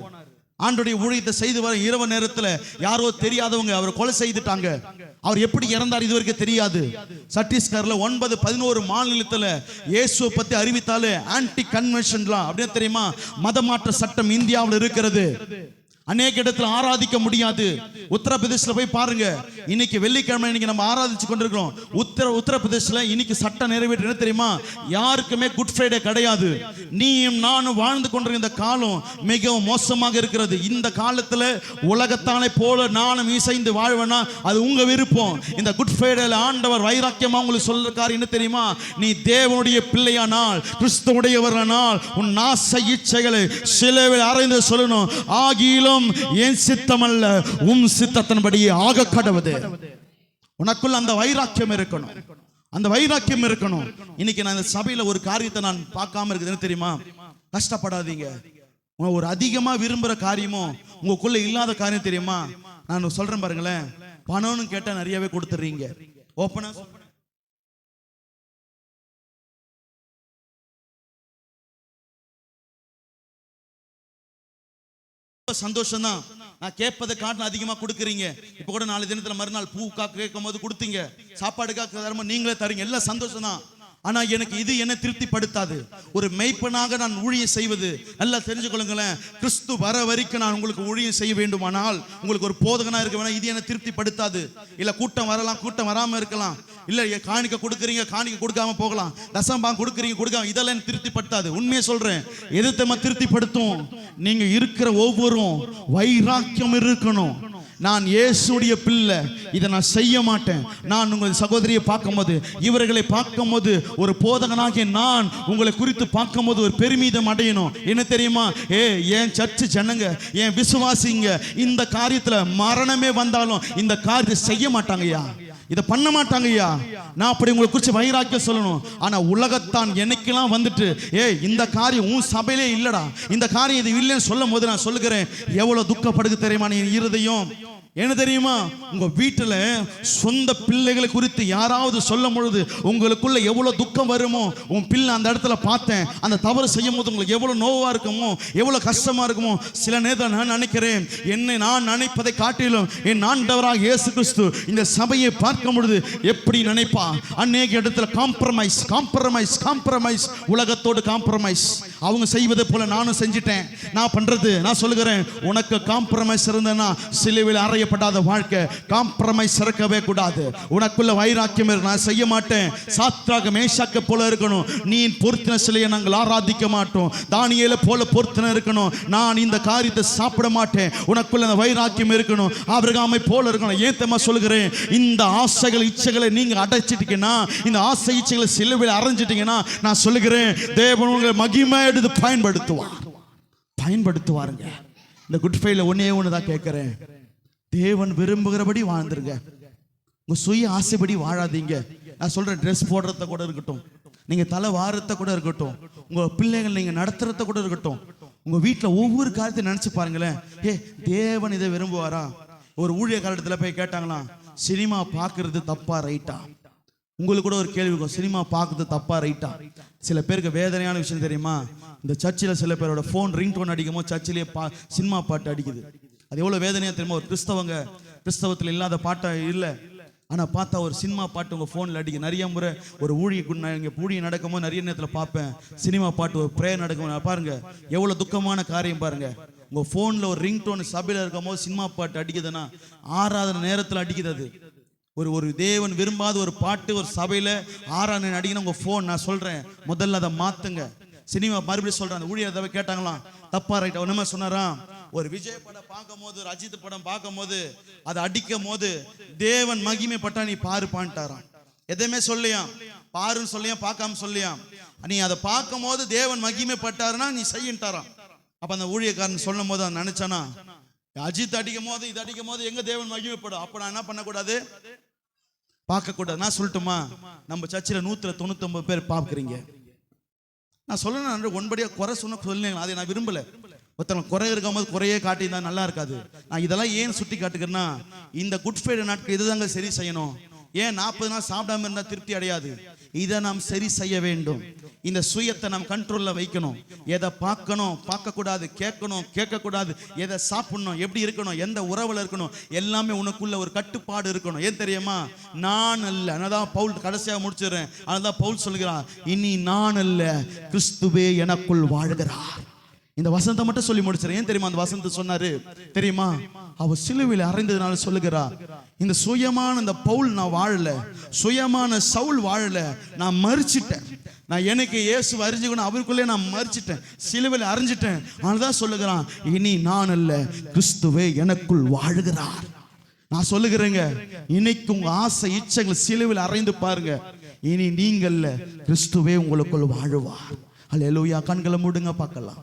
ஆண்டுடைய ஊழியத்தை செய்து வர இரவு நேரத்துல யாரோ தெரியாதவங்க அவர் கொலை செய்துட்டாங்க. அவர் எப்படி இறந்தார் இதுவரைக்கும் தெரியாது. சத்தீஸ்கர்ல 9-11 மாநிலத்துல இயேசுவை பத்தி அறிவித்தாலே ஆன்டி கன்வென்ஷன்லாம் அப்படின்னு தெரியுமா, மதமாற்ற சட்டம் இந்தியாவில் இருக்கிறது. அநேக இடத்துல ஆராதிக்க முடியாது. உத்தரப்பிரதேசல போய் பாருங்க, இன்னைக்கு வெள்ளிக்கிழமை இன்னைக்கு நம்ம ஆராதிச்சு கொண்டிருக்கிறோம். உத்தரப்பிரதேசல இன்னைக்கு சட்டம் நிறைவேற்ற என்ன தெரியுமா? யாருக்குமே குட் ஃப்ரைடே கிடையாது. நீயும் நானும் வாழ்ந்து கொண்டிருக்கிற இந்த காலம் மிகவும் மோசமாக இருக்கிறது. இந்த காலத்துல உலகத்தானை போல நானும் இசைந்து வாழ்வேனா அது உங்க விருப்பம். இந்த குட் ஃப்ரைடேல ஆண்டவர் வைராக்கியமா உங்களுக்கு சொல்றாரு என்ன தெரியுமா? நீ தேவனுடைய பிள்ளையானால், கிறிஸ்துவுடையவரானால் உன் ஆசை இச்சைகளை சிலுவையில் அறைந்து சொல்லணும், ஆகிலும் என் சித்தம் அல்ல உம் சித்தத்தின்படி ஆக கடவுது. உனக்குள்ள அந்த வைராக்கியம் இருக்கணும், அந்த வைராக்கியம் இருக்கணும். இன்னைக்கு நான் இந்த சபையில ஒரு காரியத்தை நான் பார்க்காம இருக்குதுன்னு தெரியுமா? கஷ்டப்படாதீங்க. ஒரு அதிகமா விரும்புற காரியமும் உங்களுக்குள்ள இல்லாத காரியம் தெரியுமா? நான் சொல்றேன் பாருங்களேன், பணம்னு கேட்டா நிறையவே கொடுத்துறீங்க. ஓப்பனா சந்தோஷம் தான். நான் கேட்பதை காட்டின அதிகமா கொடுக்குறீங்க. இப்ப கூட 4 தினத்துல மறுநாள் பூக்கா கேட்கும் போது கொடுத்தீங்க, சாப்பாடுக்காக தரமா நீங்களே தரீங்க, எல்லாம் சந்தோஷம் தான். ஆனா எனக்கு இது என்ன திருப்திப்படுத்தாது. ஒரு மெய்ப்பனாக நான் ஊழியம் செய்வது, நல்லா தெரிஞ்சுக்கொள்ளுங்களேன், கிறிஸ்து வர வரைக்கும் நான் உங்களுக்கு ஊழியம் செய்ய வேண்டுமானால், உங்களுக்கு ஒரு போதகனா இருக்க வேணா, இது என்ன திருப்திப்படுத்தாது. இல்ல கூட்டம் வரலாம், கூட்டம் வராம இருக்கலாம், இல்ல காணிக்க கொடுக்குறீங்க, காணிக்க கொடுக்காம போகலாம், தசம்பாங்க கொடுக்குறீங்க, கொடுக்காம, இதெல்லாம் திருப்திப்படுத்தாது. உண்மையை சொல்றேன், எது நம்ம திருப்திப்படுத்தும்? நீங்க இருக்கிற ஒவ்வொருவரும் வைராக்கியம் இருக்கணும். நான் இயேசுடைய பிள்ளை, இதை நான் செய்ய மாட்டேன். நான் உங்கள் சகோதரியை பார்க்கும்போது, இவர்களை பார்க்கும்போது, ஒரு போதகனாகிய நான் உங்களை குறித்து பார்க்கும்போது ஒரு பெருமிதம் அடையணும். என்ன தெரியுமா? என் சர்ச்சு ஜனங்க, என் விசுவாசிங்க இந்த காரியத்துல மரணமே வந்தாலும் இந்த காரியத்தை செய்ய மாட்டாங்கய்யா, இதை பண்ண மாட்டாங்கய்யா. நான் அப்படி உங்களை குறித்து வைராக்கியம் சொல்லணும். ஆனா உலகத்தான் என்னைக்கெல்லாம் வந்துட்டு இந்த காரியம் உன் சபையிலே இல்லடா, இந்த காரியம் இது இல்லைன்னு சொல்லும் போது நான் சொல்லுகிறேன், எவ்வளவு துக்கப்படுது தெரியுமா நீ இருதயம்? என்ன தெரியுமா? உங்க வீட்டுல சொந்த பிள்ளைகளை குறித்து யாராவது சொல்லும் பொழுது உங்களுக்குள்ள எவ்வளவு துக்கம் வருமோ. உன் பிள்ளை அந்த இடத்துல பார்த்தேன், அந்த தவறு செய்யும் போது உங்களுக்கு எவ்வளவு நோவா இருக்குமோ, எவ்வளவு கஷ்டமா இருக்குமோ. சில நேரம் நான் நினைக்கிறேன், என்னை நான் நினைப்பதை காட்டிலும் என் ஆண்டவராக இயேசு கிறிஸ்து இந்த சபையை பார்க்கும் பொழுது எப்படி நினைப்பா? அநேக இடத்துல காம்ப்ரமைஸ் காம்ப்ரமைஸ் காம்ப்ரமைஸ், உலகத்தோடு காம்ப்ரமைஸ். அவங்க செய்வதை போல நானும் செஞ்சிட்டேன். நான் பண்றது, நான் சொல்லுகிறேன், உனக்கு காம்ப்ரமைஸ் இருந்தேன்னா சிலுவையில் அறை படாத வாழ்க்கை, காம்ப்ரமைஸ் இருக்கவே கூடாது. உனக்குள்ள வைராக்கியம் நான் செய்ய மாட்டேன். சாத்ராக மேஷாக்க போல இருக்கணும். நீ பொருத்தின சிலையை நாங்கள் ஆராதிக்க மாட்டோம். தானியேலை போல பொருத்தின இருக்கணும். நான் இந்த காரியத்தை சாப்பிட மாட்டேன். உனக்குள்ள அந்த வைராக்கியம் இருக்கணும். ஆபிரகாமை போல இருக்கணும். ஏன் தெரியுமா சொல்லுகிறேன்? இந்த ஆசைகள் இச்சைகளை நீங்க அடைச்சிட்டீங்கன்னா, இந்த ஆசை இச்சைகளை சிலுவையில் அரைஞ்சிட்டீங்கன்னா, நான் சொல்லுகிறேன், தேவன் உங்களை மகிமை எடுத்து பயன்படுத்துவாருங்க. இந்த குட் ஃப்ரைடே ஒண்ணே தான் கேட்கிறேன், தேவன் விரும்புகிறபடி வாழ்ந்துருங்க. உங்க சுய ஆசைப்படி வாழாதீங்க. நான் சொல்றேன், ட்ரெஸ் போடுறத கூட இருக்கட்டும், நீங்க தலை வாரத்தை கூட இருக்கட்டும், உங்க பிள்ளைகள் நீங்க நடத்துறத கூட இருக்கட்டும், உங்க வீட்டில் ஒவ்வொரு காரியத்தை நினைச்சு பாருங்களேன். தேவன் இதை விரும்புவாரா? ஒரு ஊழியக்காரத்துல போய் கேட்டாங்களாம், சினிமா பார்க்கறது தப்பா ரைட்டா? உங்களுக்கு கூட ஒரு கேள்வி இருக்கும், சினிமா பார்க்கறது தப்பா ரைட்டா? சில பேருக்கு வேதனையான விஷயம் தெரியுமா? இந்த சர்ச்சில் சில பேரோட ஃபோன் ரிங் டோன் அடிக்கும் போது சர்ச்சிலேயே சினிமா பாட்டு அடிக்குது. அது எவ்வளோ வேதனையாக தெரியுமா? ஒரு கிறிஸ்தவத்தில் இல்லாத பாட்டா இல்லை, ஆனால் பார்த்தா ஒரு சினிமா பாட்டு உங்கள் ஃபோனில் அடிக்க. நிறைய முறை ஒரு ஊழியம் நடக்கும்போது நிறைய நேரத்தில் பார்ப்பேன், சினிமா பாட்டு ஒரு ப்ரேயர் நடக்கும். பாருங்க எவ்வளோ துக்கமான காரியம் பாருங்க. உங்கள் ஃபோனில் ஒரு ரிங் டோன் சபையில் இருக்கும் போது சினிமா பாட்டு அடிக்குதுன்னா ஆராதனை நேரத்தில் அடிக்குது. அது ஒரு தேவன் விரும்பாத ஒரு பாட்டு ஒரு சபையில் ஆராதனை அடிக்கணும் உங்கள் ஃபோன். நான் சொல்கிறேன், முதல்ல அதை மாற்றுங்க. சினிமா மறுபடியும் சொல்கிறேன், அந்த ஊழியர் கேட்டாங்களாம், தப்பா ரைட்டா? ஒன்றுமே சொன்னாராம், ஒரு விஜய் படம் பார்க்கும் போது, அஜித் படம் பார்க்கும் போது, அதை அடிக்கும் போது தேவன் மகிமைப்பட்டா நீ பாருப்பான்ட்டாராம். எதையுமே சொல்லியாம், பாருன்னு சொல்லியாம், பார்க்காம சொல்லியாம். நீ அதை பார்க்கும் போது தேவன் மகிமைப்பட்டாருன்னா நீ செய்யின்ட்டாராம். அப்ப அந்த ஊழியக்காரன் சொல்லும் போது அவன் நினைச்சானா, அஜித் அடிக்கும் போது இது அடிக்கும் போது எங்க தேவன் மகிமைப்படும், அப்ப நான் என்ன பண்ணக்கூடாது, பார்க்க கூடாது. நான் சொல்லட்டுமா, நம்ம சர்ச்சில் 199 பேர் பார்க்குறீங்க. நான் சொல்லணும், ஒன்படியா குறை சொல்லுங்க, அதை நான் விரும்பல. ஒருத்தவங்க குறை இருக்கும் போது குறையே காட்டியிருந்தா நல்லா இருக்காது. நான் இதெல்லாம் ஏன் சுட்டி காட்டுக்கிறேன்னா, இந்த குட் ஃப்ரைடே நாட்கள் இதுதாங்க சரி செய்யணும். ஏன் 40 நாள் சாப்பிடாம இருந்தால் திருப்தி அடையாது. இதை நாம் சரி செய்ய வேண்டும். இந்த சுயத்தை நாம் கண்ட்ரோல்ல வைக்கணும். எதை பார்க்கணும், பார்க்கக்கூடாது, கேட்கணும், கேட்கக்கூடாது, எதை சாப்பிடணும், எப்படி இருக்கணும், எந்த உறவுல இருக்கணும், எல்லாமே உனக்குள்ள ஒரு கட்டுப்பாடு இருக்கணும். ஏன் தெரியுமா? நான் அல்ல, அதான் பவுல் கடைசியாக முடிச்சிடுறேன். அதான் பவுல் சொல்கிறார், இனி நான் அல்ல, கிறிஸ்துவே எனக்குள் வாழ்கிறார். இந்த வசனத்தை மட்டும் சொல்லி முடிச்சிடறேன். ஏன் தெரியுமா அந்த வசனத்தை சொன்னாரு தெரியுமா? அவர் சிலுவையில் அறைந்ததுனால சொல்லுகிறா, இந்த சுயமான இந்த பவுல் நான் வாழல, சுயமான சவுல் வாழல, நான் மரிச்சிட்டேன். நான் எனக்கு இயேசு அறிஞ்சுக்கணும், அவருக்குள்ளே நான் மரிச்சிட்டேன், சிலுவையில் அறைஞ்சிட்டேன். அதனால்தான் சொல்லுகிறான், இனி நான் அல்ல, கிறிஸ்துவே எனக்குள் வாழுகிறார். நான் சொல்லுகிறேங்க, இன்னைக்கு உங்க ஆசை இச்சைகள் சிலுவையில் அறைந்து பாருங்க. இனி நீங்கள்ல, கிறிஸ்துவே உங்களுக்குள் வாழுவார். அல்லேலூயா. கண்களை மூடுங்க பார்க்கலாம்.